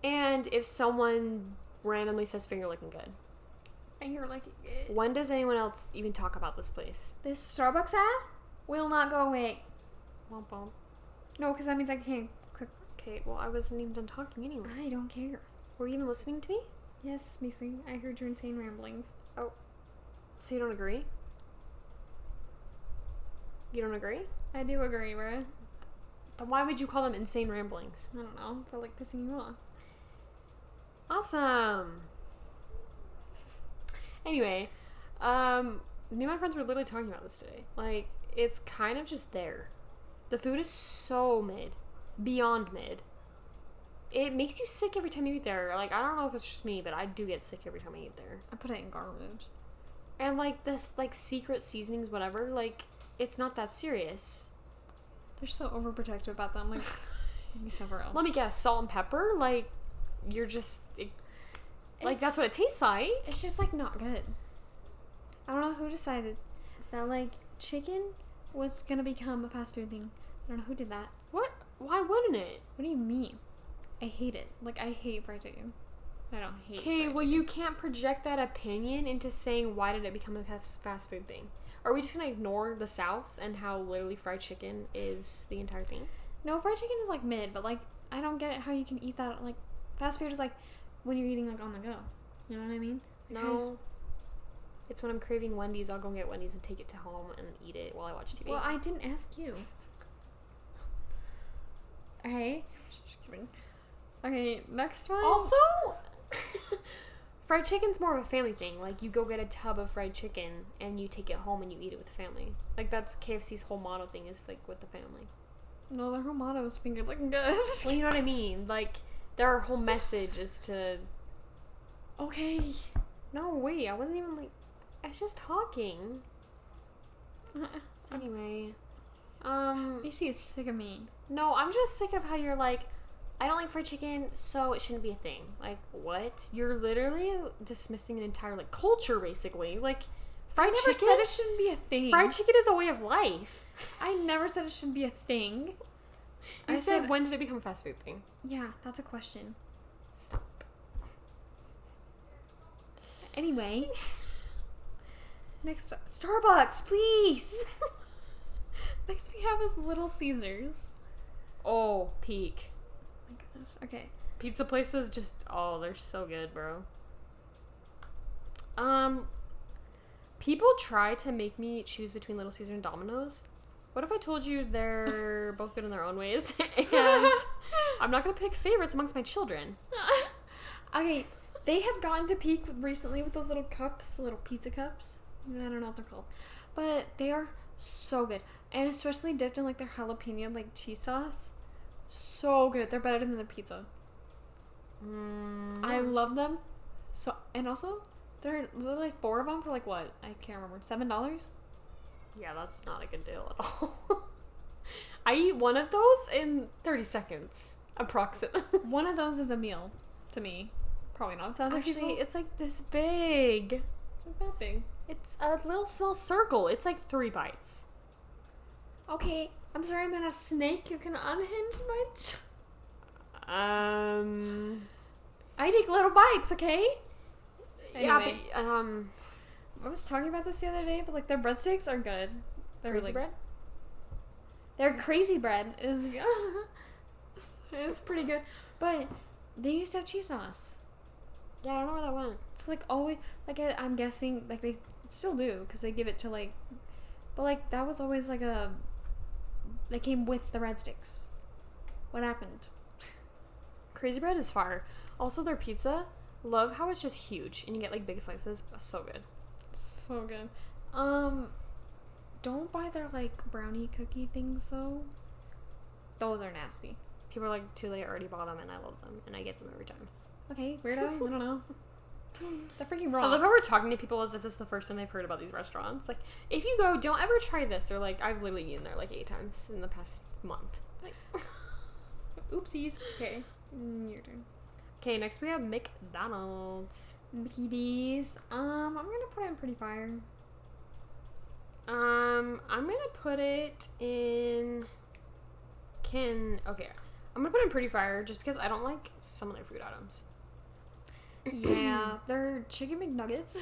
and if someone randomly says finger licking good. Finger licking good. When does anyone else even talk about this place? This Starbucks ad will not go away. Womp womp. No, because that means I can't click. Okay, well, I wasn't even done talking anyway. I don't care. Were you even listening to me? Yes, Missy. I heard your insane ramblings. Oh. So you don't agree? You don't agree? I do agree, bruh. Then why would you call them insane ramblings? I don't know. I felt like pissing you off. Awesome. Anyway, me and my friends were literally talking about this today. Like, it's kind of just there. The food is so mid. Beyond mid. It makes you sick every time you eat there. Like, I don't know if it's just me, but I do get sick every time I eat there. I put it in garbage. And, like, this, like, secret seasonings, whatever, like, it's not that serious. They're so overprotective about them. Like, be somewhere else. Let me guess, salt and pepper? Like, you're just... like, that's what it tastes like. It's just, like, not good. I don't know who decided that, like, chicken was gonna become a fast food thing. I don't know who did that. What? Why wouldn't it? What do you mean? I hate it. Like, I hate fried chicken. I don't hate Okay, well, you can't project that opinion into saying why did it become a fast food thing. Are we just gonna ignore the South and how literally fried chicken is the entire thing? No, fried chicken is, like, mid, but, like, I don't get it how you can eat that. Like, fast food is, like, when you're eating, like, on the go. You know what I mean? No. It's when I'm craving Wendy's, I'll go get Wendy's and take it to home and eat it while I watch TV. Well, I didn't ask you. Okay. Just kidding. Okay, next one. Also, fried chicken's more of a family thing. Like, you go get a tub of fried chicken and you take it home and you eat it with the family. Like, that's KFC's whole motto thing is, like, with the family. No, their whole motto is finger licking good. Well, you know what I mean? Like, their whole message is to... Okay. No, wait, I wasn't even, like... I was just talking. Anyway. Macy is sick of me. No, I'm just sick of how you're like, I don't like fried chicken, so it shouldn't be a thing. Like, what? You're literally dismissing an entire, like, culture, basically. Like, Fried never chicken? said it shouldn't be a thing. Fried chicken is a way of life. I never said it shouldn't be a thing. I said, when did it become a fast food thing? Yeah, that's a question. Stop. Anyway. Next, Starbucks, please. Next we have is Little Caesars. Oh, peak. Oh my gosh. Okay. Pizza places just, oh, they're so good, bro. People try to make me choose between Little Caesar and Domino's. What if I told you they're both good in their own ways? And I'm not going to pick favorites amongst my children. Okay, they have gotten to peak recently with those little cups, little pizza cups. I don't know what they're called. But they are so good. And especially dipped in like their jalapeno like cheese sauce. So good. They're better than the pizza. I love them. So, and also, they're like 4 of them for like what? I can't remember. $7? Yeah, that's not a good deal at all. I eat one of those in 30 seconds, approximately. One of those is a meal to me. Probably not to other Actually, people. it's like this big. It's not that big. It's a little small circle. It's like 3 bites. Okay, I'm sorry I'm not a snake. You can unhinge my... I take little bites, okay? Anyway. Yeah, but, I was talking about this the other day, but like their breadsticks are good. They're crazy bread? Their crazy bread is it's pretty good, but they used to have cheese sauce. Yeah, I don't know where that went. It's like always like I'm guessing like they still do because they give it to like, but like that was always like a. They came with the breadsticks. What happened? Crazy bread is fire. Also, their pizza, love how it's just huge and you get like big slices. So good. So good. Don't buy their like brownie cookie things though. Those are nasty. People are like, too late, I already bought them and I love them and I get them every time. Okay, weirdo. I don't know. They're freaking wrong. I love how we're talking to people as if this is the first time they've heard about these restaurants. Like, if you go, don't ever try this. They're like, I've literally eaten there like 8 times in the past month. Like, oopsies. Okay, your turn. Okay, next we have McDonald's. Mickey D's. I'm gonna put it in pretty fire. I'm gonna put it in. Okay, I'm gonna put it in pretty fire just because I don't like some of their food items. Yeah, their chicken McNuggets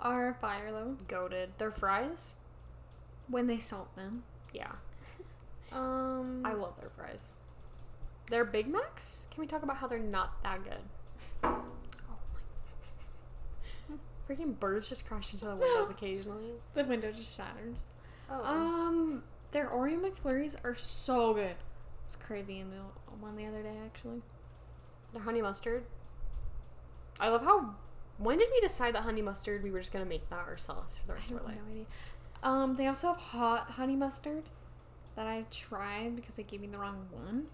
are fire though. Goated. Their fries. When they salt them. Yeah. I love their fries. Their Big Macs? Can we talk about how they're not that good? Oh my. Freaking birds just crash into the windows occasionally. The window just shatters. Oh. Their Oreo McFlurries are so good. I was craving one the other day actually. Their honey mustard. I love how. When did we decide that honey mustard we were just gonna make that our sauce for the rest of our life? No idea. They also have hot honey mustard that I tried because they gave me the wrong one.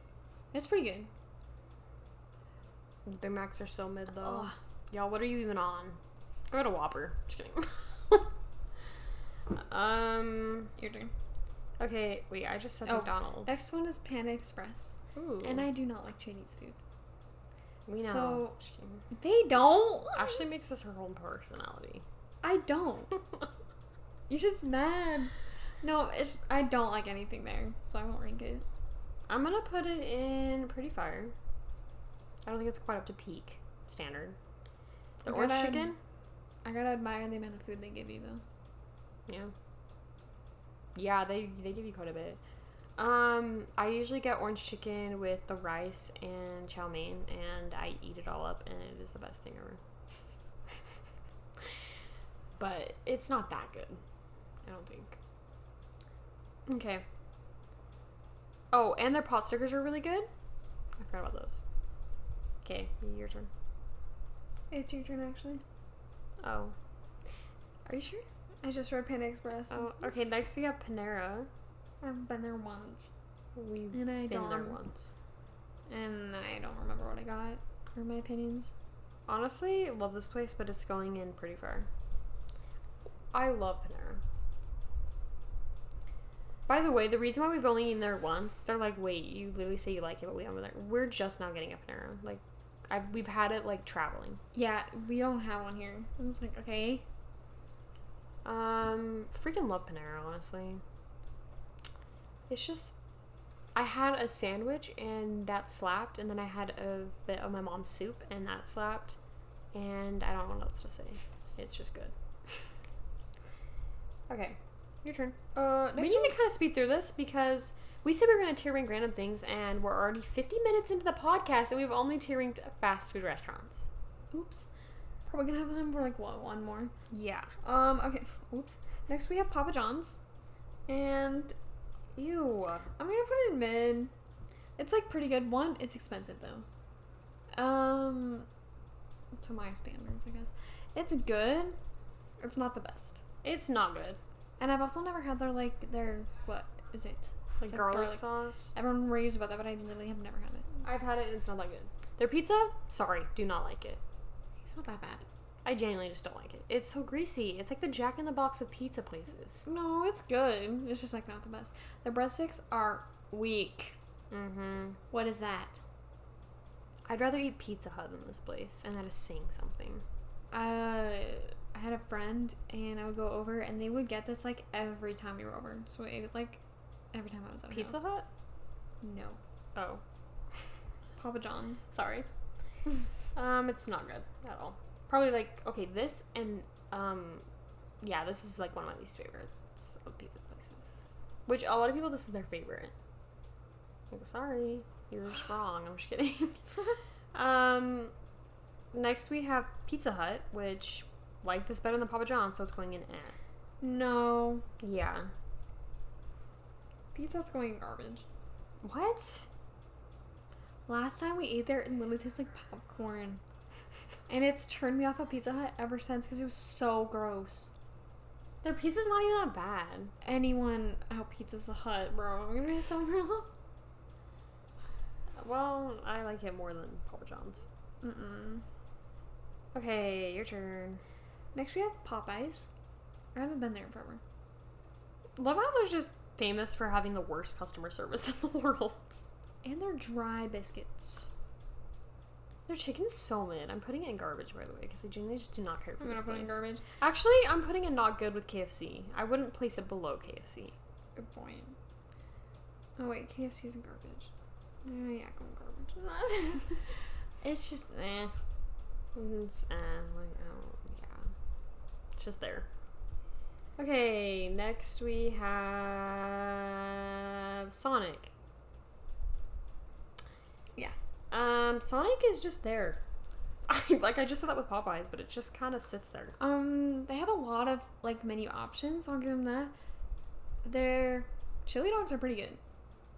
It's pretty good. Big Macs are so mid though. Ugh. Y'all, what are you even on? Go to Whopper. Just kidding. Your turn. Okay, wait, I just said McDonald's. Next one is Panda Express. Ooh. And I do not like Chinese food. We know. So, Just kidding. they don't. Ashley makes this her whole personality. I don't. You're just mad. No, I don't like anything there, so I won't rank it. I'm gonna put it in pretty fire. I don't think it's quite up to peak standard. The orange chicken? I gotta admire the amount of food they give you though. Yeah. Yeah, they give you quite a bit. I usually get orange chicken with the rice and chow mein, and I eat it all up, and it is the best thing ever. But it's not that good, I don't think. Okay. Oh, and their pot stickers are really good. I forgot about those. Okay, your turn. It's your turn actually. Oh. Are you sure? I just read Panda Express. Oh, okay, next we have Panera. I've been there once. We've And I been there don't. once. And I don't remember what I got or my opinions. Honestly, love this place, but it's going in pretty far. I love Panera. By the way, the reason why we've only eaten there once, they're like, wait, you literally say you like it, but we haven't been there. We're just now getting a Panera. Like, we've had it, like, traveling. Yeah, we don't have one here. I was like, okay. Freaking love Panera, honestly. It's just, I had a sandwich and that slapped, and then I had a bit of my mom's soup and that slapped, and I don't know what else to say. It's just good. Okay, your turn. We need to kind of speed through this because we said we were going to tier rank random things, and we're already 50 minutes into the podcast, and we've only tier ranked fast food restaurants. Oops. Probably gonna have them for like what, one more. Yeah. Okay. Oops. Next we have Papa John's, and Ew. I'm gonna put it in mid. It's like pretty good. One, it's expensive though. To my standards, I guess. It's good. It's not the best. It's not good. And I've also never had their what is it? Like It's garlic sauce? Everyone raves about that, but I literally have never had it. I've had it and it's not that good. Their pizza? Sorry, do not like it. It's not that bad. I genuinely just don't like it. It's so greasy. It's like the Jack in the Box of pizza places. No, it's good. It's just like not the best. The breadsticks are weak. Mm-hmm. What is that? I'd rather eat Pizza Hut in this place, and that is saying something. I had a friend, and I would go over, and they would get this like every time we were over. So I ate it like every time I was at a Pizza house. Hut? No. Oh. Papa John's. Sorry. It's not good at all. Probably like, okay, this and, yeah, this is like one of my least favorites of pizza places. Which a lot of people, this is their favorite. Like, sorry, you're just wrong. I'm just kidding. Next we have Pizza Hut, which like this better than Papa John's, so it's going in No. Yeah. Pizza Hut's going in garbage. What? Last time we ate there, it literally tastes like popcorn. And it's turned me off of Pizza Hut ever since because it was so gross. Their pizza's not even that bad. Anyone out Pizza's the Hut, bro. I'm gonna be so real. Well, I like it more than Papa John's. Mm-mm. Okay, your turn. Next we have Popeyes. I haven't been there in forever. Love how they're just famous for having the worst customer service in the world. And their dry biscuits. Their chicken's so mid. I'm putting it in garbage, by the way, because I genuinely just do not care for I'm this gonna put it in place. garbage. Actually, I'm putting it not good with KFC. I wouldn't place it below KFC. Good point. Oh wait, KFC's in garbage. Oh yeah, go in garbage. It's just It's, like, oh, yeah. It's just there. Okay, next we have Sonic. Yeah. Sonic is just there. I just said that with Popeyes, but it just kind of sits there. They have a lot of like menu options. I'll give them that. Their chili dogs are pretty good.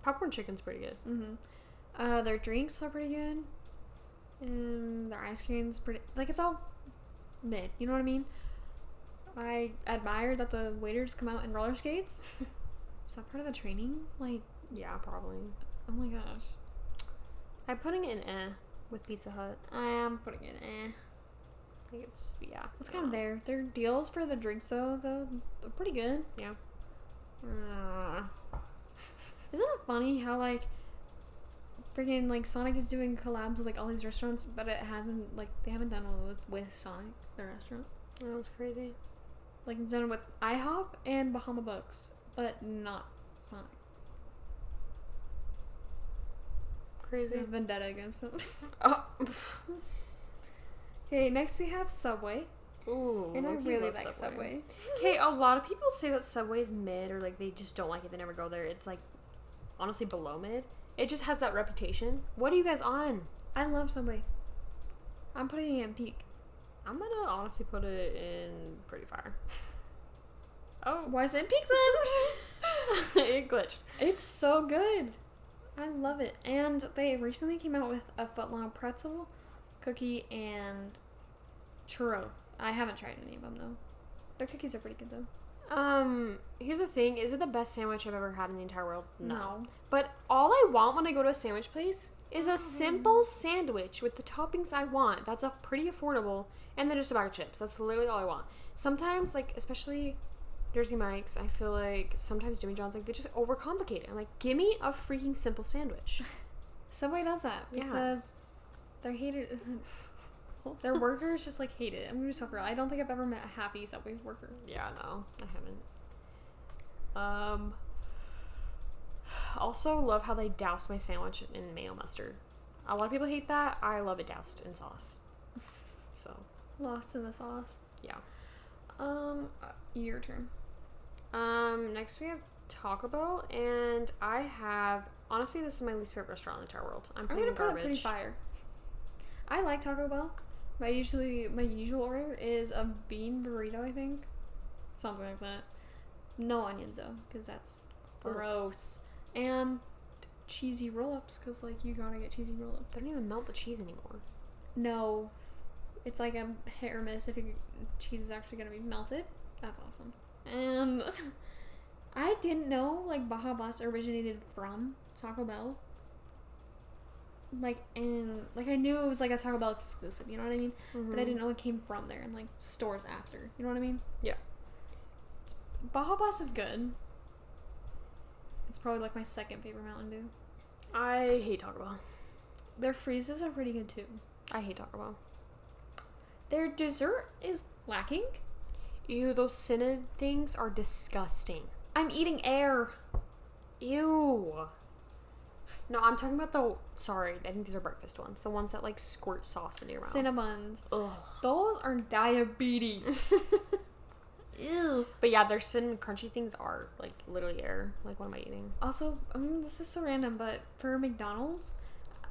Popcorn chicken's pretty good. Mm-hmm. Their drinks are pretty good. Their ice cream's pretty. Like it's all mid. You know what I mean? I admire that the waiters come out in roller skates. Is that part of the training? Like, Yeah, probably. oh my gosh. I'm putting it in with Pizza Hut. I am putting it I think it's, yeah. It's kind of there. Their deals for the drinks, though, they're pretty good. Yeah. Isn't it funny how, like, freaking, like, Sonic is doing collabs with, like, all these restaurants, but it hasn't, like, they haven't done one with Sonic, the restaurant. Oh, that's crazy. Like, it's done with IHOP and Bahama Bucks, but not Sonic. Crazy. Vendetta against them. Oh. Okay, next we have Subway. Ooh. And I low-key really love like Subway. Okay, a lot of people say that Subway's mid, or like they just don't like it, they never go there. It's like honestly below mid. It just has that reputation. What are you guys on? I love Subway. I'm putting it in peak. I'm gonna honestly put it in pretty far. Oh. Why is it in peak then? It glitched. It's so good. I love it. And they recently came out with a footlong pretzel, cookie, and churro. I haven't tried any of them though. Their cookies are pretty good though. Here's the thing. Is it the best sandwich I've ever had in the entire world? No. But all I want when I go to a sandwich place is a simple sandwich with the toppings I want. That's pretty affordable. And then just a bag of chips. That's literally all I want. Sometimes, like, especially Jersey Mike's, I feel like sometimes Jimmy John's, like, they just overcomplicate it. I'm like, give me a freaking simple sandwich. Subway does that Yeah. because they're hated. real. Their workers just like hate it. I'm gonna be so real. I don't think I've ever met a happy Subway worker. Yeah, no, I haven't. Also love how they douse my sandwich in mayo mustard. A lot of people hate that. I love it doused in sauce. So Lost in the sauce. yeah. Your turn. Next we have Taco Bell, and I have honestly this is my least favorite restaurant in the entire world. I'm gonna put garbage. it pretty fire. I like Taco Bell. My usual order is a bean burrito, I think. Something like that. No onions though, because that's gross. And cheesy roll-ups, because like you gotta get cheesy roll-ups. They don't even melt the cheese anymore. No, it's like a hit or miss if your cheese is actually gonna be melted. That's awesome. And I didn't know like Baja Blast originated from Taco Bell. Like I knew it was like a Taco Bell exclusive, you know what I mean? Mm-hmm. But I didn't know it came from there and like stores after. You know what I mean? Yeah. Baja Blast is good. It's probably like my second favorite Mountain Dew. I hate Taco Bell. Their freezes are pretty good too. I hate Taco Bell. Their dessert is lacking. Ew, those Cinna things are disgusting. I'm eating air. Ew. No, I'm talking about sorry, I think these are breakfast ones. The ones that like squirt sauce into your mouth. Cinnabuns. Ugh. Those are diabetes. Ew. But yeah, their cinnamon crunchy things are like literally air. Like, what am I eating? Also, this is so random, but for McDonald's,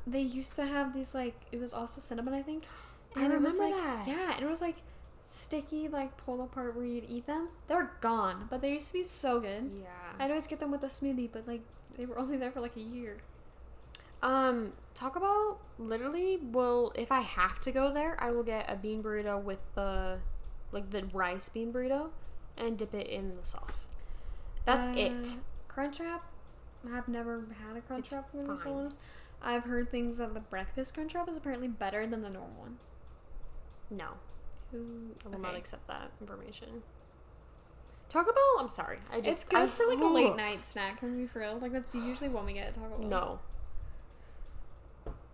they used to have these like, it was also cinnamon, I think. And it was remember like, that. yeah, and it was like sticky, like pull apart where you'd eat them. They're gone, but they used to be so good. Yeah. I'd always get them with a smoothie, but like they were only there for like a year. Taco Bell literally will, if I have to go there, I will get a bean burrito with the rice bean burrito and dip it in the sauce. That's it. Crunchwrap. I've never had a Crunchwrap. I'm gonna be so fine. honest. I've heard things that the breakfast Crunchwrap is apparently better than the normal one. No. Who? I will not accept that information. Taco Bell, I'm sorry. It's good for like a late night snack. Can we be for real? Like that's usually when we get at Taco Bell. No.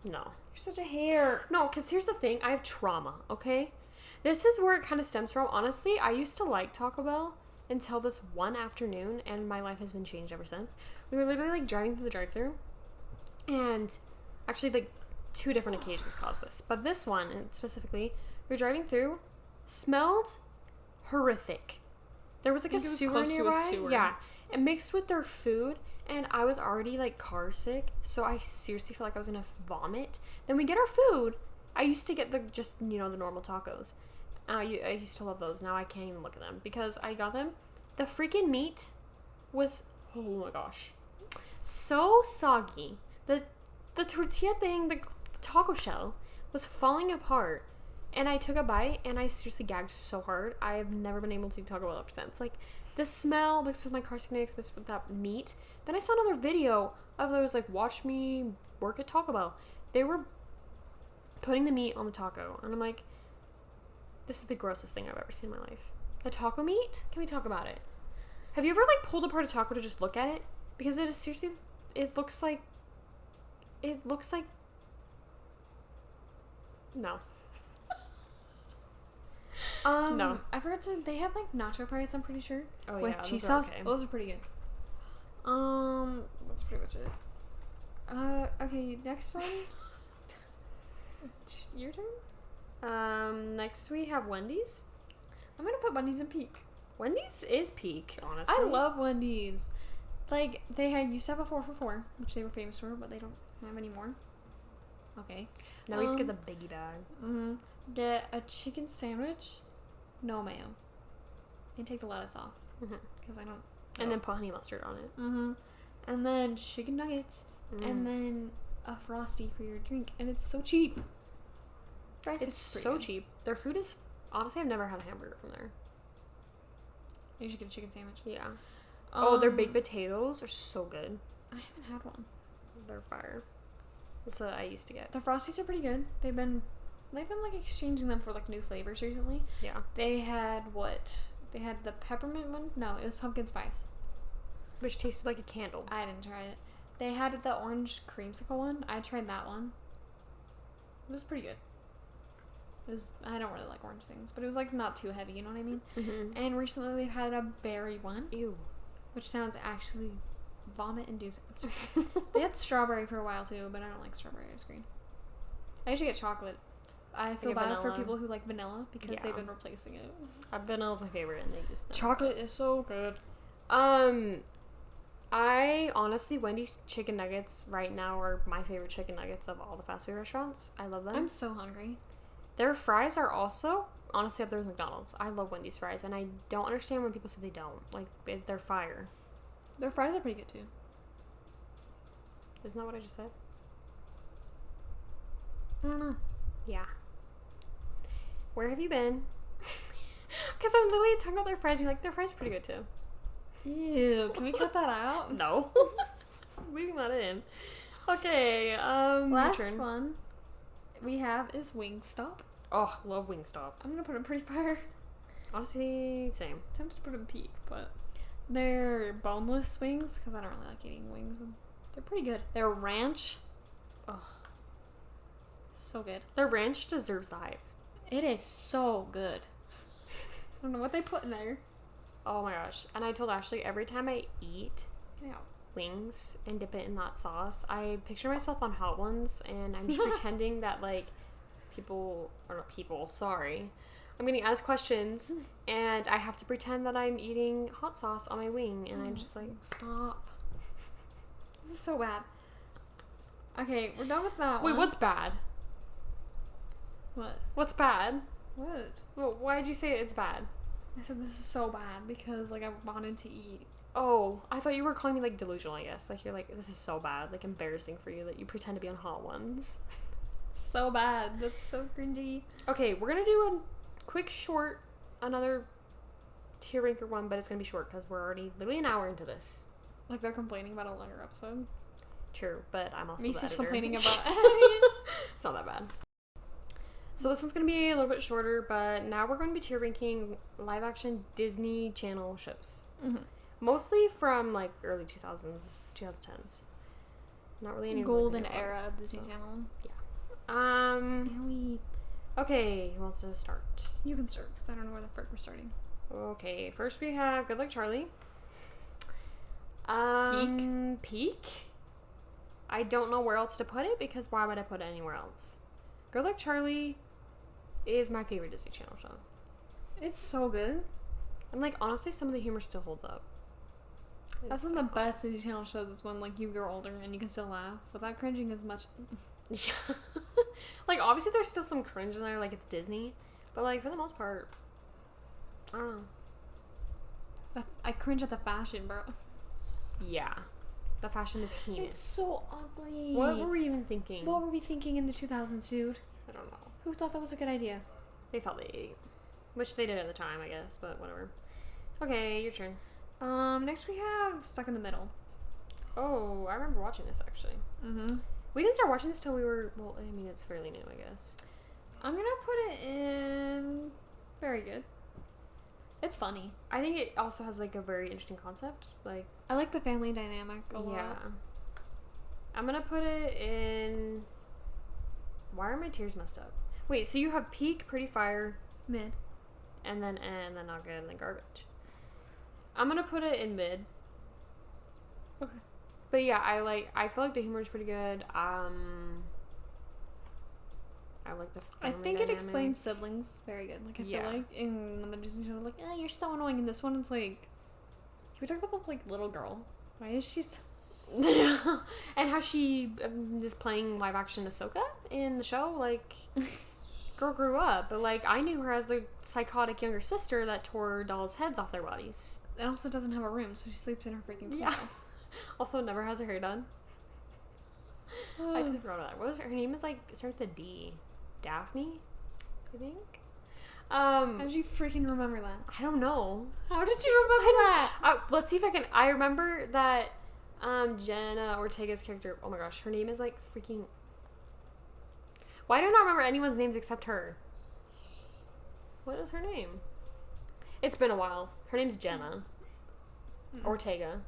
You're such a hater. No, because here's the thing. I have trauma, okay? This is where it kind of stems from. Honestly, I used to like Taco Bell until this one afternoon, and my life has been changed ever since. We were literally like driving through the drive-thru, and actually like 2 different occasions caused this. But this one specifically, we were driving through, smelled horrific. There was like a sewer nearby. Yeah. It mixed with their food, and I was already like car sick, so I seriously felt like I was gonna vomit. Then we get our food. I used to get the normal tacos. I used to love those. Now I can't even look at them because I got them. The freaking meat was, oh my gosh, so soggy. The tortilla thing, the taco shell was falling apart. And I took a bite, and I seriously gagged so hard. I have never been able to eat Taco Bell ever since. Like, the smell mixed with my car sickness, mixed with that meat. Then I saw another video of those, like, watch me work at Taco Bell. They were putting the meat on the taco. And I'm like, this is the grossest thing I've ever seen in my life. The taco meat? Can we talk about it? Have you ever, like, pulled apart a taco to just look at it? Because it is seriously, it looks like, no. No. I've heard they have like nacho fries, I'm pretty sure. Oh, with yeah, cheese those are sauce. okay. Those are pretty good. That's pretty much it. Okay, next one. Your turn? Next we have Wendy's. I'm gonna put Wendy's in peak. Wendy's is peak, honestly. I love Wendy's. Like, they used to have a 4 for $4, which they were famous for, but they don't have anymore. Okay. Now we just get the biggie bag. Mm-hmm. Get a chicken sandwich, no mayo. And take the lettuce off. Because I don't... And then put honey mustard on it. Mm-hmm. And then chicken nuggets. And then a Frosty for your drink. And it's so cheap. It's so cheap. Their food is... Honestly, I've never had a hamburger from there. You should get a chicken sandwich. Yeah. Their baked potatoes are so good. I haven't had one. They're fire. That's what I used to get. The Frosties are pretty good. They've been like exchanging them for like new flavors recently. Yeah. They had what? They had the peppermint one? No, it was pumpkin spice. Which tasted like a candle. I didn't try it. They had the orange creamsicle one. I tried that one. It was pretty good. I don't really like orange things, but it was like not too heavy, you know what I mean? Mm-hmm. And recently they've had a berry one, Ew. which sounds actually vomit inducing. They had strawberry for a while too, but I don't like strawberry ice cream. I usually get chocolate. I feel bad for people who like vanilla because they've been replacing it. Vanilla's my favorite, and they just Chocolate is so good. I honestly, Wendy's chicken nuggets right now are my favorite chicken nuggets of all the fast food restaurants. I love them. I'm so hungry. Their fries are also honestly up there with McDonald's. I love Wendy's fries, and I don't understand when people say they don't. Like, they're fire. Their fries are pretty good too. Isn't that what I just said? I don't know. Yeah. Where have you been? Because I'm literally talking about their fries, and you're like, their fries are pretty good too. Ew, can we cut that out? No. Leaving that in. Okay, Last one we have is Wingstop. Oh, love Wingstop. I'm gonna put it pretty fire. Honestly, same. Tempted to put it in peak, but they're boneless wings, because I don't really like eating wings. They're pretty good. They're ranch. Oh, so good. their ranch deserves the hype. It is so good. I don't know what they put in there. Oh my gosh. And I told Ashley, every time I eat wings and dip it in that sauce, I picture myself on Hot Ones, and I'm just pretending that, like, sorry. I'm getting asked questions, and I have to pretend that I'm eating hot sauce on my wing, and I'm just like, stop. This is so bad. Okay, we're done with that wait, one. what's bad? What? What's bad? What? Well, why did you say it's bad? I said this is so bad because, like, I wanted to eat. Oh, I thought you were calling me, like, delusional, I guess. Like, you're like, this is so bad. Like, embarrassing for you that you pretend to be on Hot Ones. So bad. That's so cringy. Okay, we're gonna do a quick short, another tier ranker one, but it's gonna be short because we're already literally an hour into this. Like, they're complaining about a longer episode. True, but I'm also Meeks the is editor. complaining about... It's not that bad. So this one's going to be a little bit shorter, but now we're going to be tier ranking live-action Disney Channel shows. Mm-hmm. Mostly from, like, early 2000s, 2010s. Not really any golden era of Disney Channel. Yeah. Okay, who wants to start? You can start, because I don't know where the frick we're starting. Okay, first we have Good Luck Charlie. Peak? I don't know where else to put it, because why would I put it anywhere else? Good Luck Charlie is my favorite Disney Channel show. It's so good. And, like, honestly, some of the humor still holds up. That's one of the best Disney Channel shows is when, like, you grow older and you can still laugh without cringing as much. Yeah. Like, obviously there's still some cringe in there, like, it's Disney. But, like, for the most part, I don't know. I cringe at the fashion, bro. Yeah. The fashion is heinous. It's so ugly. What were we even thinking? What were we thinking in the 2000s, dude? I don't know. Who thought that was a good idea? They thought they ate. Which they did at the time, I guess, but whatever. Okay, your turn. Next we have Stuck in the Middle. Oh, I remember watching this, actually. Mm-hmm. We didn't start watching this till we were, well, I mean, it's fairly new, I guess. I'm gonna put it in very good. It's funny. I think it also has, like, a very interesting concept. Like, I like the family dynamic a lot. yeah. I'm gonna put it in... Why are my tears messed up? Wait, so you have peak, pretty fire, Mid. and then not good, and then garbage. I'm gonna put it in mid. Okay. But yeah, I feel like the humor is pretty good. I like the family I think dynamic. it explains siblings very good. Like, I feel like in another Disney channel, like, you're so annoying. In this one, it's like, can we talk about the, like, little girl? Why is she so... And how she is playing live action Ahsoka in the show. Like, girl grew up, but, like, I knew her as the psychotic younger sister that tore dolls' heads off their bodies. And also doesn't have a room, so she sleeps in her freaking house. Also never has her hair done. I totally forgot about that. What was her name? Is, like, start with a D. Daphne, I think. How did you freaking remember that? I don't know. How did you remember that? Let's see if I can. I remember that Jenna Ortega's character. Oh my gosh, her name is like freaking. Why do I not remember anyone's names except her? What is her name? It's been a while. Her name's Jenna Ortega.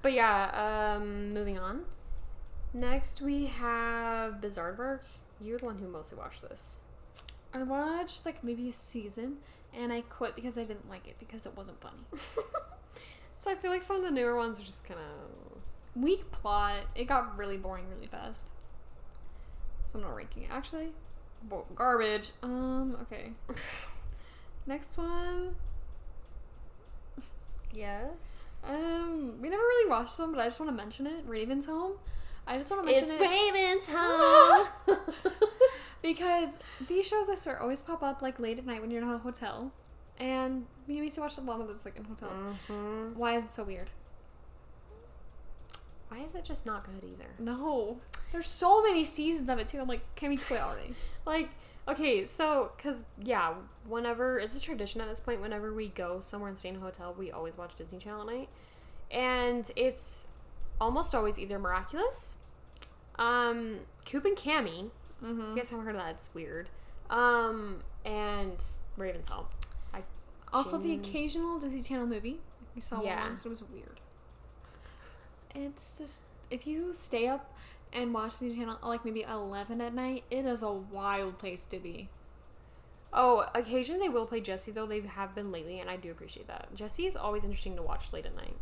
But yeah, moving on. Next, we have Bizarreburg. You're the one who mostly watched this. I watched like maybe a season, and I quit because I didn't like it because it wasn't funny. So I feel like some of the newer ones are just kind of Weak plot. It got really boring really fast. So I'm not ranking it. Actually, garbage. Okay. Next one. yes. We never really watched them, but I just want to mention it. Raven's Home. I just want to mention It's it. Raven's Home. Because these shows, I swear, always pop up like late at night when you're in a hotel, and we used to watch a lot of this like in hotels. Mm-hmm. Why is it so weird? Why is it just not good either? No, there's so many seasons of it too. I'm like, can we quit already? Like, okay, so because yeah, whenever it's a tradition at this point, whenever we go somewhere and stay in a hotel, we always watch Disney Channel at night, and it's almost always either Miraculous, Coop and Cammy. Mm-hmm. You guys haven't heard of that? It's weird. And Raven's Home. Also, the occasional Disney Channel movie. We saw Yeah. one once. It was weird. It's just, if you stay up and watch Disney Channel like maybe 11 at night, it is a wild place to be. Oh, occasionally they will play Jessie, though. They have been lately, and I do appreciate that. Jessie is always interesting to watch late at night.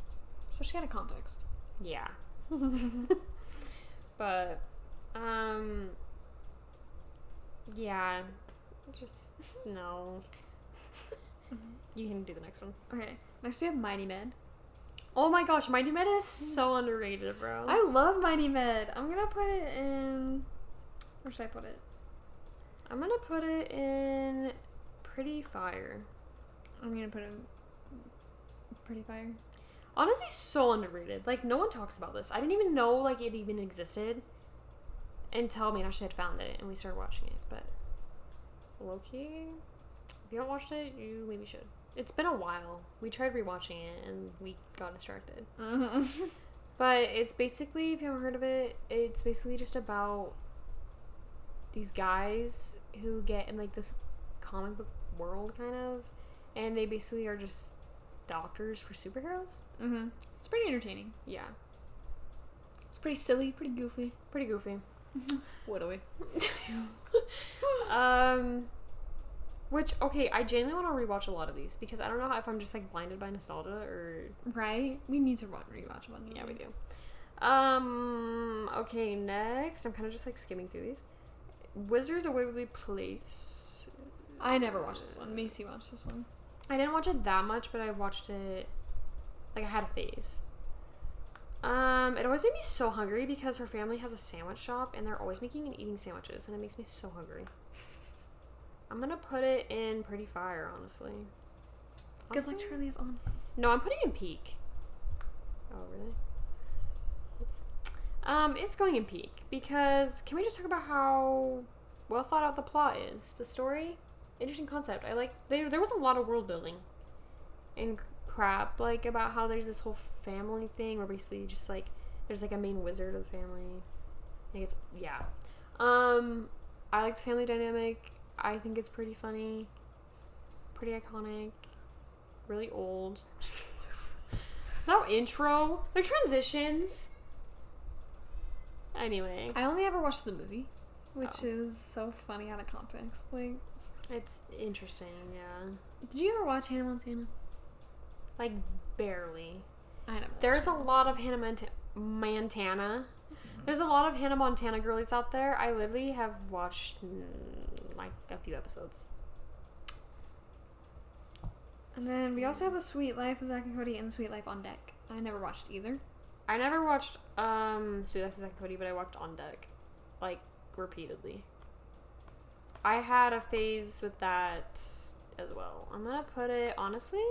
Especially out of context. Yeah. But, yeah. Just, no. You can do the next one. Okay, next we have Mighty Med. Oh my gosh, Mighty Med is so underrated, bro. I love Mighty Med. I'm gonna put it in... Where should I put it? I'm gonna put it in Pretty Fire. I'm gonna put it in Pretty Fire. Honestly, so underrated. Like, no one talks about this. I didn't even know, like, it even existed until me and Ashley had found it, and we started watching it. But, low-key, if you haven't watched it, you maybe should. It's been a while. We tried rewatching it, and we got distracted. Mm-hmm. But it's basically, if you haven't heard of it, it's basically just about these guys who get in, like, this comic book world, kind of, and they basically are just doctors for superheroes. Mm-hmm. It's pretty entertaining. Yeah. It's pretty silly, pretty goofy. Pretty goofy. What are we? Which, okay, I genuinely want to rewatch a lot of these because I don't know if I'm just like blinded by nostalgia or... Right? We need to rewatch one. Yeah, we do. Okay, next, I'm kind of just like skimming through these. Wizards of Waverly Place. I never watched this one. Macy watched this one. I didn't watch it that much, but I watched it, like, I had a phase. It always made me so hungry because her family has a sandwich shop and they're always making and eating sandwiches, and it makes me so hungry. I'm gonna put it in Pretty Fire, honestly. Because, like, Charlie is on. No, I'm putting in Peak. Oh, really? Oops. It's going in Peak because can we just talk about how well thought out the plot is? The story? Interesting concept. I like, there was a lot of world building and crap, like, about how there's this whole family thing where basically just, like, there's, like, a main wizard of the family. I think it's, yeah. I liked the family dynamic. I think it's pretty funny, pretty iconic, really old. No intro. Their transitions. Anyway. I only ever watched the movie, which is so funny out of context. Like, it's interesting, yeah. did you ever watch Hannah Montana? Like, barely. I never. There's a lot of Hannah Montana. There's a lot of Hannah Montana girlies out there. I literally have watched, like, a few episodes. And then we also have The Sweet Life of Zack and Cody and Sweet Life on Deck. I never watched either. I never watched Sweet Life of Zack and Cody, but I watched On Deck, like, repeatedly. I had a phase with that as well. I'm gonna put it, honestly,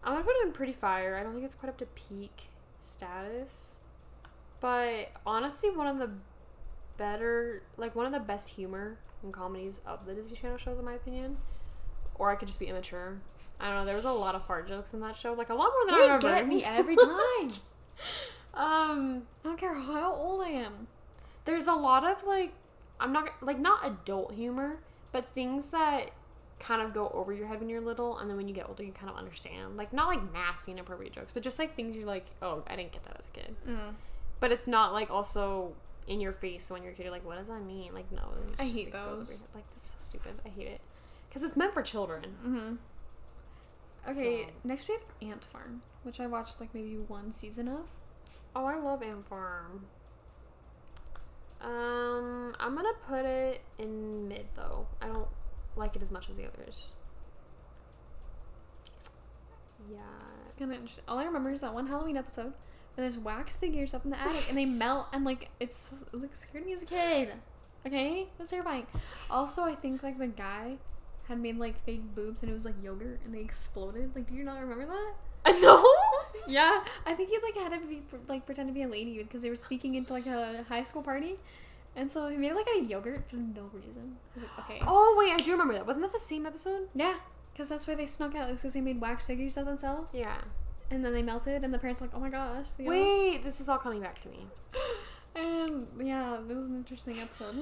I'm gonna put it in Pretty Fire. I don't think it's quite up to peak status, but honestly, one of the best humor and comedies of the Disney Channel shows, in my opinion. Or I could just be immature. I don't know. There was a lot of fart jokes in that show, like a lot more than I remember. They get me every time. I don't care how old I am. There's a lot of, like, I'm not, like, not adult humor, but things that kind of go over your head when you're little, and then when you get older, you kind of understand. Like, not, like, nasty, inappropriate jokes, but just, like, things you're like, oh, I didn't get that as a kid. Mm. but it's not like also in your face. So when you're a kid, you're like, what does that mean? Like, no. I hate like, those. Like, that's so stupid. I hate it. Because it's meant for children. Mm-hmm. Okay, So. next we have Ant Farm, which I watched like maybe one season of. Oh, I love Ant Farm. I'm gonna put it in mid though. I don't like it as much as the others. Yeah. It's kind of interesting. All I remember is that one Halloween episode where there's wax figures up in the attic and they melt and like it like scared me as a kid. Okay, it was terrifying. Also, I think like the guy had made like fake boobs and it was like yogurt and they exploded. Like, do you not remember that? No. Yeah, I think he like had to be like pretend to be a lady because they were sneaking into like a high school party, and so he made it like a yogurt for no reason. I was like, okay. Oh wait, I do remember that. Wasn't that the same episode? Yeah, because that's why they snuck out. It's because they made wax figures of themselves. Yeah. And then they melted, and the parents were like, oh my gosh. You know? Wait, this is all coming back to me. And yeah, it was an interesting episode.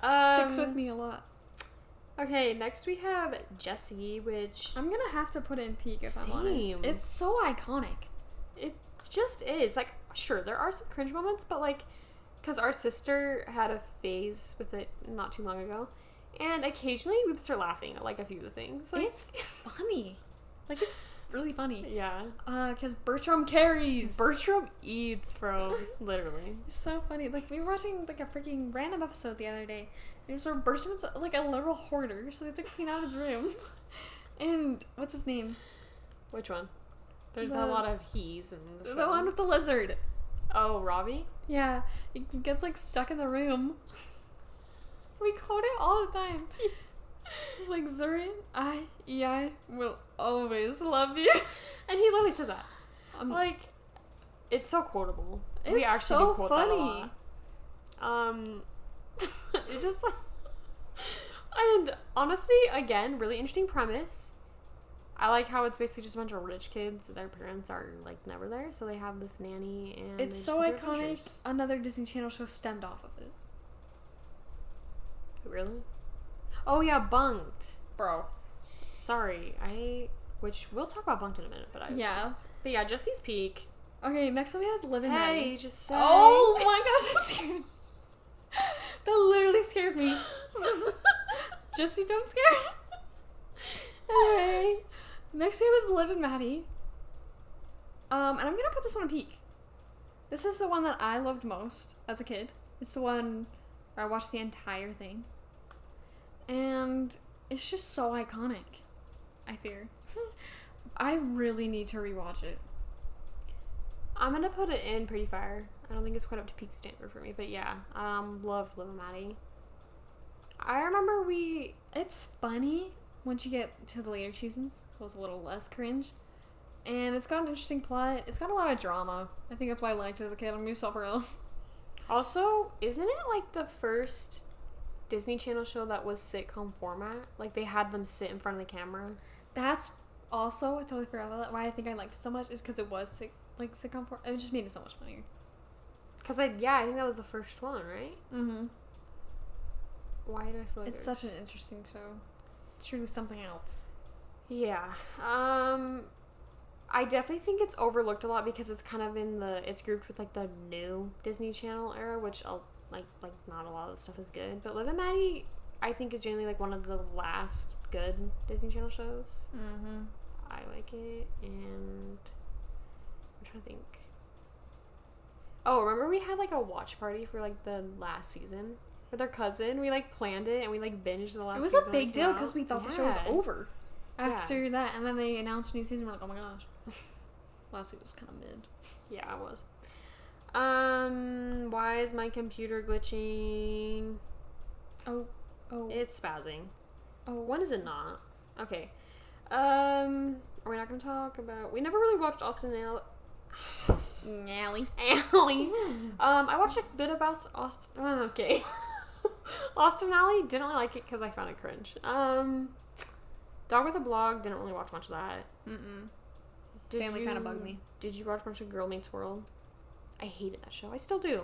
Um, Sticks with me a lot. Okay, next we have Jessie, which I'm gonna have to put it in peak if I'm Same. honest. It's so iconic. it just is. Like, sure, there are some cringe moments, but like, because our sister had a phase with it not too long ago, and occasionally we would start laughing at like a few of the things. Like, It's funny. Like, it's really funny. yeah. Because Bertram carries. Bertram eats, bro. Literally. It's so funny. Like, we were watching like a freaking random episode the other day. And it was where Bertram's like a literal hoarder, so they took to clean out his room. And what's his name? Which one? There's The- a lot of he's in the show. The one with the lizard. Oh, Robbie? Yeah, he gets like stuck in the room. We quote it all the time. It's like, Zuri, I will always love you. And he literally says that. Like, It's so quotable. it's We actually so do quote funny. that a lot. It's just like... And honestly, again, really interesting premise. I like how it's basically just a bunch of rich kids. Their parents are, like, never there, so they have this nanny, and It's they so just go through iconic. adventures. Another Disney Channel show stemmed off of it. Really? Oh, yeah, Bunked. Bro. Sorry, which we'll talk about Bunked in a minute, but Yeah. But yeah, Jesse's Peak. Okay, next one we have Live and Hey, Maddie. just say. Oh my gosh, it scared me. That literally scared me. Jesse, don't scare. Anyway, next week was Liv and Maddie. And I'm gonna put this one in peak. This is the one that I loved most as a kid. It's the one where I watched the entire thing. And it's just so iconic, I fear. I really need to rewatch it. I'm gonna put it in Pretty Fire. I don't think it's quite up to peak standard for me, but yeah, loved Liv and Maddie. I remember It's funny once you get to the later seasons, so it's a little less cringe. And it's got an interesting plot. It's got a lot of drama. I think that's why I liked it as a kid. I'm gonna be so for real. also, isn't it like the first Disney Channel show that was sitcom format? Like they had them sit in front of the camera. That's also, I totally forgot about that. Why I think I liked it so much is because it was sitcom format. It just made it so much funnier. Cause I think that was the first one, right? Mm-hmm. Why do I feel like It's such an interesting show. It's truly something else. Yeah. I definitely think it's overlooked a lot because it's kind of it's grouped with like the new Disney Channel era, which like not a lot of the stuff is good. But Liv and Maddie, I think, is generally like one of the last good Disney Channel shows. Mm-hmm. I like it, and I'm trying to think. Oh, remember we had like a watch party for like the last season with our cousin? We like planned it and we like binged the last. It was season a big when deal came because out. we thought the show was over Yeah. after that, and then they announced a new season. We're like, oh my gosh. Last week was kind of mid. Yeah, it was. Why is my computer glitching? Oh. It's spazzing. Oh. When is it not? Okay. Are we not gonna talk about? We never really watched Austin and Nally. Alley. I watched a bit of Austin. Okay. Austin Alley. Didn't really like it because I found it cringe. Dog with a Blog. Didn't really watch much of that. Mm-mm. Did Family kind of bugged me. Did you watch much of Girl Meets World? I hated that show. I still do.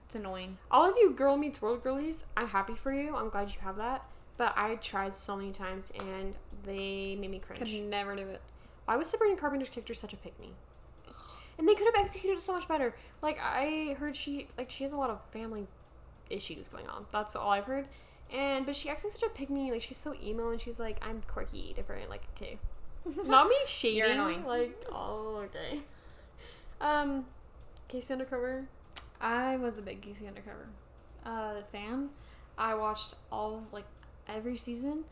It's annoying. All of you Girl Meets World girlies, I'm happy for you. I'm glad you have that. But I tried so many times and they made me cringe. Could never do it. Why was Sabrina Carpenter's character such a pick-me? And they could have executed it so much better. Like, I heard she has a lot of family issues going on. That's all I've heard. But she acts like such a pick-me. Like, she's so emo, and she's like, I'm quirky, different. Like, okay. Not me shading. You're annoying. Like, oh, okay. Casey Undercover. I was a big Casey Undercover fan. I watched every season,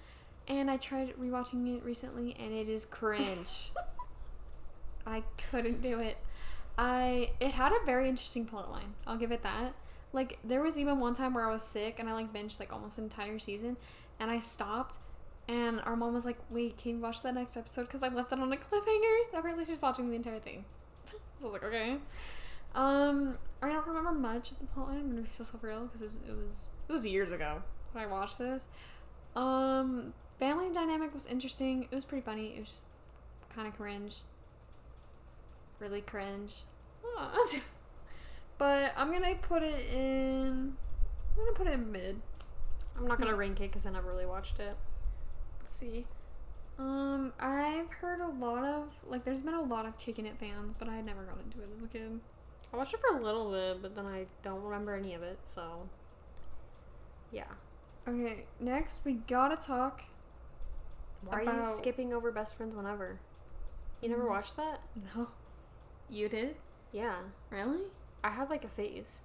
and I tried rewatching it recently, and it is cringe. I couldn't do it. It had a very interesting plot line. I'll give it that. Like, there was even one time where I was sick, and I binged almost an entire season, and I stopped, and our mom was like, wait, can you watch that next episode? Because I left it on a cliffhanger. And apparently she was watching the entire thing. So I was like, okay. I don't remember much of the plot line. I'm gonna be so real because it was years ago when I watched this. Family dynamic was interesting. It was pretty funny. It was just kind of cringe. Really cringe. But I'm gonna put it in mid. I'm not gonna rank it because I never really watched it. Let's see. I've heard a lot of there's been a lot of Kicking It fans, but I had never got into it as a kid. I watched it for a little bit, but then I don't remember any of it, so yeah. Okay, next we gotta talk. Why are you skipping over Best Friends Whenever? You never watched that? No. You did? Yeah. Really? I had a phase.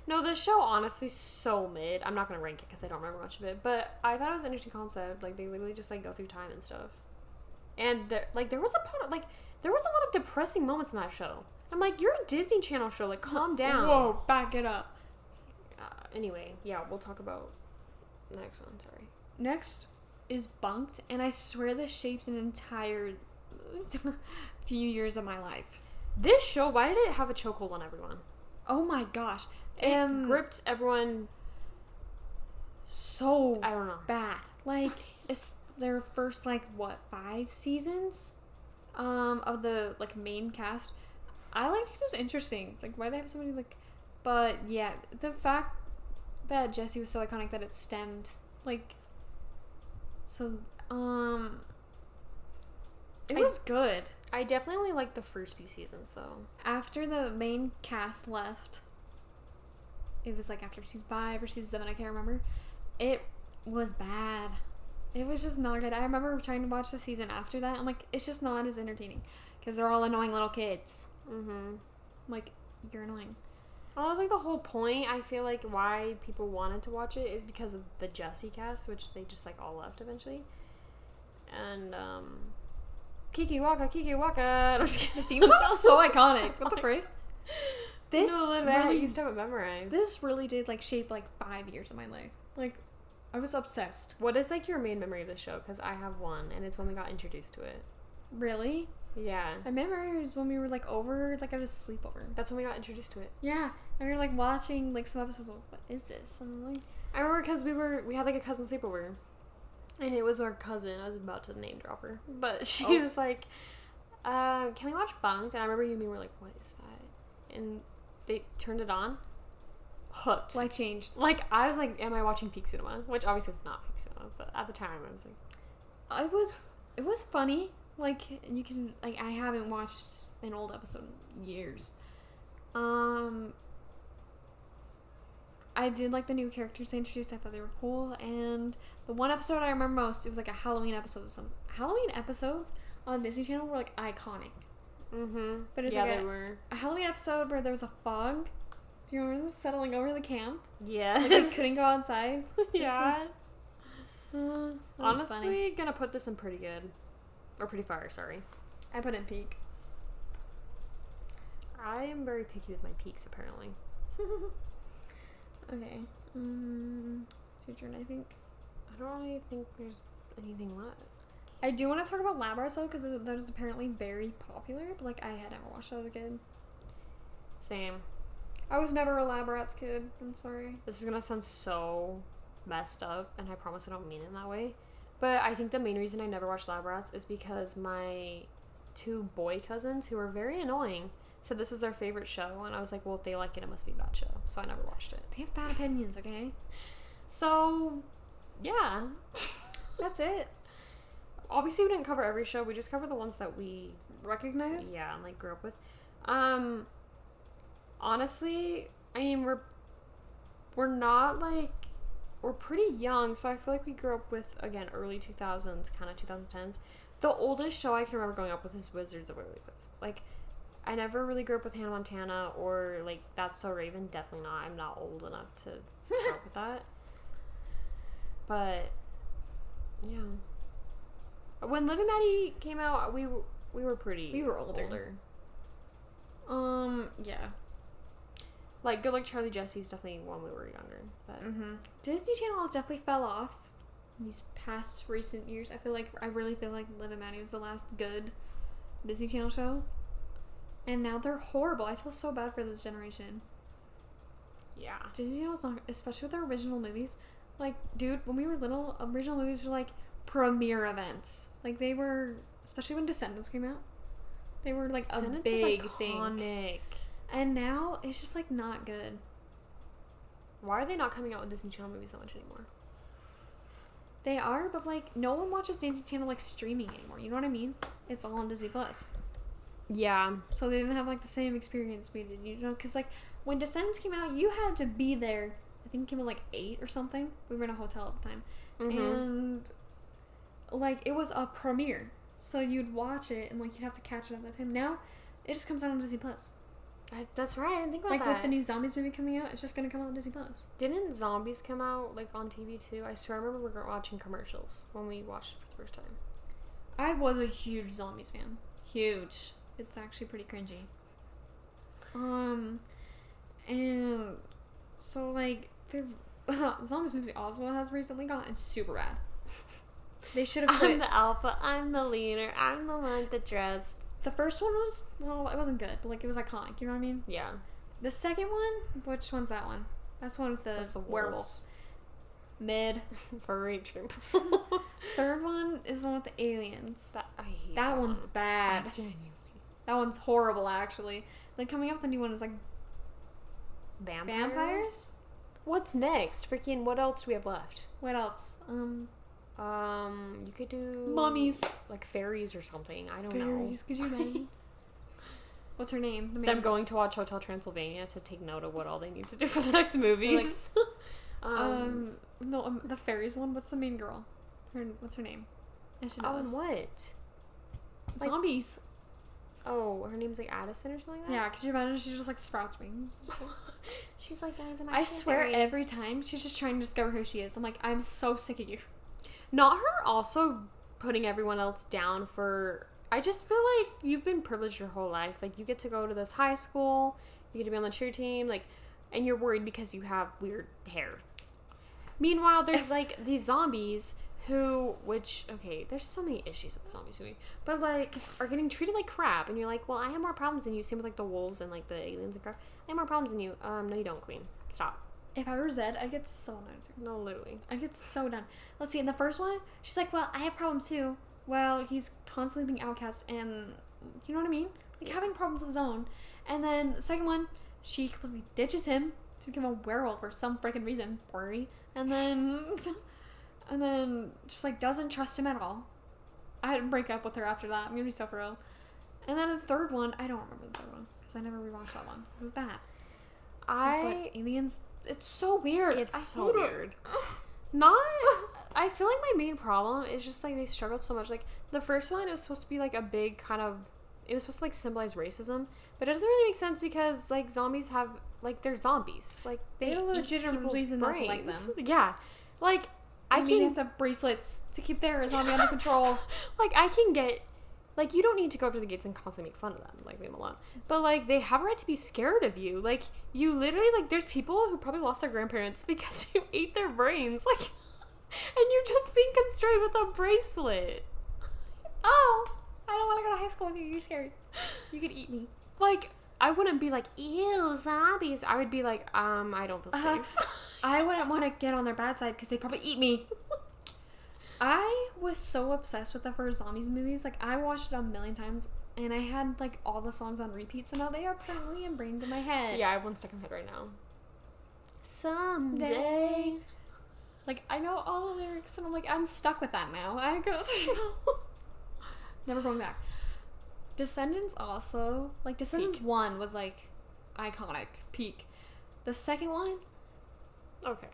No, the show honestly so mid. I'm not gonna rank it because I don't remember much of it, but I thought it was an interesting concept. They literally just go through time and stuff. And there was a part there was a lot of depressing moments in that show. I'm like, you're a Disney Channel show. Calm down. Whoa, back it up. Anyway, yeah, we'll talk about the next one. Sorry. Next is Bunked, and I swear this shaped an entire few years of my life. This show, why did it have a chokehold on everyone? Oh my gosh. It gripped everyone so I don't know. Bad. It's their first 5 seasons of the main cast. I liked it. It was interesting. Why do they have somebody but yeah, the fact that Jessie was so iconic that it stemmed it was good. I definitely only liked the first few seasons though. After the main cast left, it was after season 5 or season 7, I can't remember. It was bad. It was just not good. I remember trying to watch the season after that. I'm it's just not as entertaining because they're all annoying little kids. Mm-hmm. You're annoying. Well, that was the whole point. I feel why people wanted to watch it is because of the Jessie cast, which they just all left eventually. And Kiki Waka. The theme song is so iconic. What the frick? This I used to have it memorized. This really did shape 5 years of my life. I was obsessed. What is your main memory of the show? Because I have one, and it's when we got introduced to it. Really? Yeah. My memory was when we were over at a sleepover. That's when we got introduced to it. Yeah, and we were watching some episodes. What is this? And I remember because we had a cousin sleepover, and it was our cousin. I was about to name drop her, but she was "Can we watch Bunked?" And I remember you and me were like, "What is that?" And they turned it on. Hooked. Life changed. I was am I watching peak cinema? Which obviously it's not peak cinema, but at the time I was it was funny. You can I haven't watched an old episode in years. I did the new characters they introduced. I thought they were cool, and the one episode I remember most, it was a Halloween episode. Halloween episodes on Disney Channel were iconic. Mm-hmm. But it's they were a Halloween episode where there was a fog. Do you remember this settling over the camp? Yeah. I couldn't go outside. Yeah. Honestly, funny. Gonna put this in pretty good. Or pretty far, sorry. I put in peak. I am very picky with my peaks, apparently. Okay. It's your turn, I think. I don't really think there's anything left. I do want to talk about Lab Rats, though, because that is apparently very popular, but I had never watched that as a kid. Same. I was never a Lab Rats kid. I'm sorry. This is gonna sound so messed up, and I promise I don't mean it in that way. But I think the main reason I never watched Lab Rats is because my 2 boy cousins, who are very annoying, said this was their favorite show, and I was like, well, if they like it, it must be a bad show. So I never watched it. They have bad opinions, okay? So, yeah. That's it. Obviously, we didn't cover every show. We just covered the ones that we recognized. Yeah, and grew up with. Honestly, I mean, we're not like, we're pretty young, so I feel like we grew up with, again, early 2000s, kind of 2010s. The oldest show I can remember growing up with is Wizards of Waverly Place. Like, I never really grew up with Hannah Montana or, like, That's So Raven. Definitely not. I'm not old enough to grow up with that. But, yeah. When Liv and Maddie came out, we were pretty... We were older. Yeah. Like, Good Luck Charlie Jesse's definitely when we were younger. But Disney Channel has definitely fell off these past recent years. I really feel like Liv and Maddie was the last good Disney Channel show. And now they're horrible. I feel so bad for this generation. yeah. Disney Channel's not, especially with their original movies. Like, dude, when we were little, original movies were like premiere events. Like, they were, especially when Descendants came out, they were like a big thing. And now it's just like not good. Why are they not coming out with Disney Channel movies so much anymore? They are, but like no one watches Disney Channel like streaming anymore. You know what I mean? It's all on Disney Plus. Yeah. So they didn't have like the same experience we did, you know? Because like when Descendants came out, you had to be there. I think it came out like 8 or something. We were in a hotel at the time, and like it was a premiere, so you'd watch it and like you'd have to catch it at that time. Now, it just comes out on Disney Plus. That's right. I didn't think about like that. With the new Zombies movie coming out, it's just gonna come out on Disney Plus. Didn't Zombies come out like on TV too? I swear I remember we were watching commercials when we watched it for the first time. I was a huge Zombies fan. Huge. It's actually pretty cringy. And so like the Zombies movie also has recently gotten super bad. They should have quit. I'm the alpha. I'm the leader. I'm the one that dressed. The first one was, well, it wasn't good, but like it was iconic. You know what I mean? Yeah. The second one, which one's that one? That's the one with the werewolves. Mid. Furry trip. Third one is the one with the aliens. I hate that one's one. bad. Genuinely. That one's horrible, actually. Then coming up with the new one is like vampires. What's next? Freaking, what else do we have left? What else? You could do mummies, like fairies or something. I don't know. Fairies, could you imagine? What's her name? Them going to watch Hotel Transylvania to take note of what all they need to do for the next movies. No, the fairies one. What's the main girl? What's her name? I should know. Oh, and what? Zombies. Oh, her name's like Addison or something like that? Yeah, could you imagine? She just like sprouts wings. She's like, guys, I swear every time she's just trying to discover who she is. I'm like, I'm so sick of you. Not her also putting everyone else down for... I just feel like you've been privileged your whole life. Like, you get to go to this high school, you get to be on the cheer team, like, and you're worried because you have weird hair. Meanwhile, there's, like, these zombies who, which, okay, there's so many issues with the zombies movie, but, like, are getting treated like crap, and you're like, well, I have more problems than you. Same with, like, the wolves and, like, the aliens and crap. I have more problems than you. No, you don't, queen. Stop. If I were Zed, I'd get so annoyed with her. No, literally. I'd get so done. Let's see, in the first one, she's like, well, I have problems too. Well, he's constantly being outcast and, you know what I mean? Like, having problems of his own. And then the second one, she completely ditches him to become a werewolf for some freaking reason. Worry. And then just, like, doesn't trust him at all. I had to break up with her after that. I'm gonna be so for real. And then the third one, I don't remember the third one, because I never rewatched that one. It was bad. But aliens... It's so weird. It's so weird. I feel like my main problem is just, like, they struggled so much. Like, the first one, it was supposed to be, like, a big kind of... It was supposed to, like, symbolize racism. But it doesn't really make sense because, like, zombies have... Like, they're zombies. Like, they have a legitimate reason not to like them. Yeah. Like, they have to have bracelets to keep their zombie under control. Like, I can get... Like, you don't need to go up to the gates and constantly make fun of them. Like, leave them alone. But, like, they have a right to be scared of you. Like, you literally, like, there's people who probably lost their grandparents because you ate their brains. Like, and you're just being constrained with a bracelet. Oh, I don't want to go to high school with you. You're scared. You could eat me. Like, I wouldn't be like, ew, zombies. I would be like, I don't feel safe. I wouldn't want to get on their bad side because they'd probably eat me. I was so obsessed with the first Zombies movies. Like, I watched it a million times, and I had, like, all the songs on repeat, so now they are permanently ingrained in my head. Yeah, I have one stuck in my head right now. Someday. Like, I know all the lyrics, and I'm like, I'm stuck with that now. I go... Never going back. Descendants also, like, Descendants 1 was, like, iconic, peak. The second one, Okay.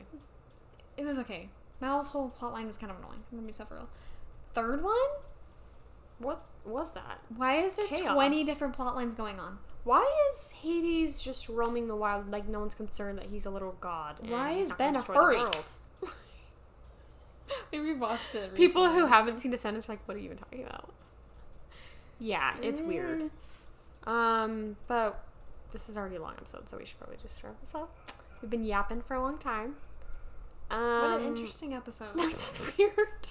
it was okay. Mal's whole plotline was kind of annoying. I'm gonna be so for real. Third one? What was that? Why is there Chaos. 20 different plot lines going on? Why is Hades just roaming the wild like no one's concerned that he's a little god? And Why he's is not gonna Ben a destroy the furry? world? We watched it recently. People who haven't seen Descendants are like, what are you even talking about? Yeah, it's weird. But this is already a long episode, so we should probably just wrap this up. We've been yapping for a long time. What an interesting episode. This is weird.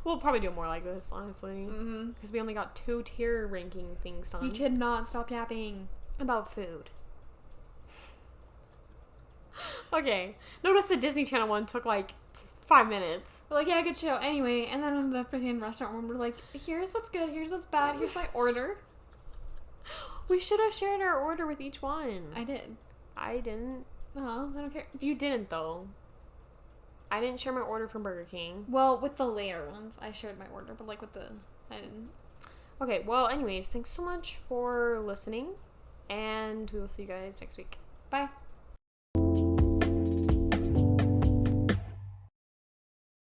We'll probably do more like this, honestly. Mm-hmm. Because we only got 2 tier ranking things done. You could not stop yapping. About food. Okay. Notice the Disney Channel one took like 5 minutes. We're like, yeah, good show. Anyway, and then in the freaking restaurant one, we're like, here's what's good, here's what's bad, here's my order. We should have shared our order with each one. I did. I didn't. Oh, I don't care. You didn't, though. I didn't share my order from Burger King. Well, with the later ones, I shared my order, but like with the, I didn't. Okay, well, anyways, thanks so much for listening, and we will see you guys next week. Bye.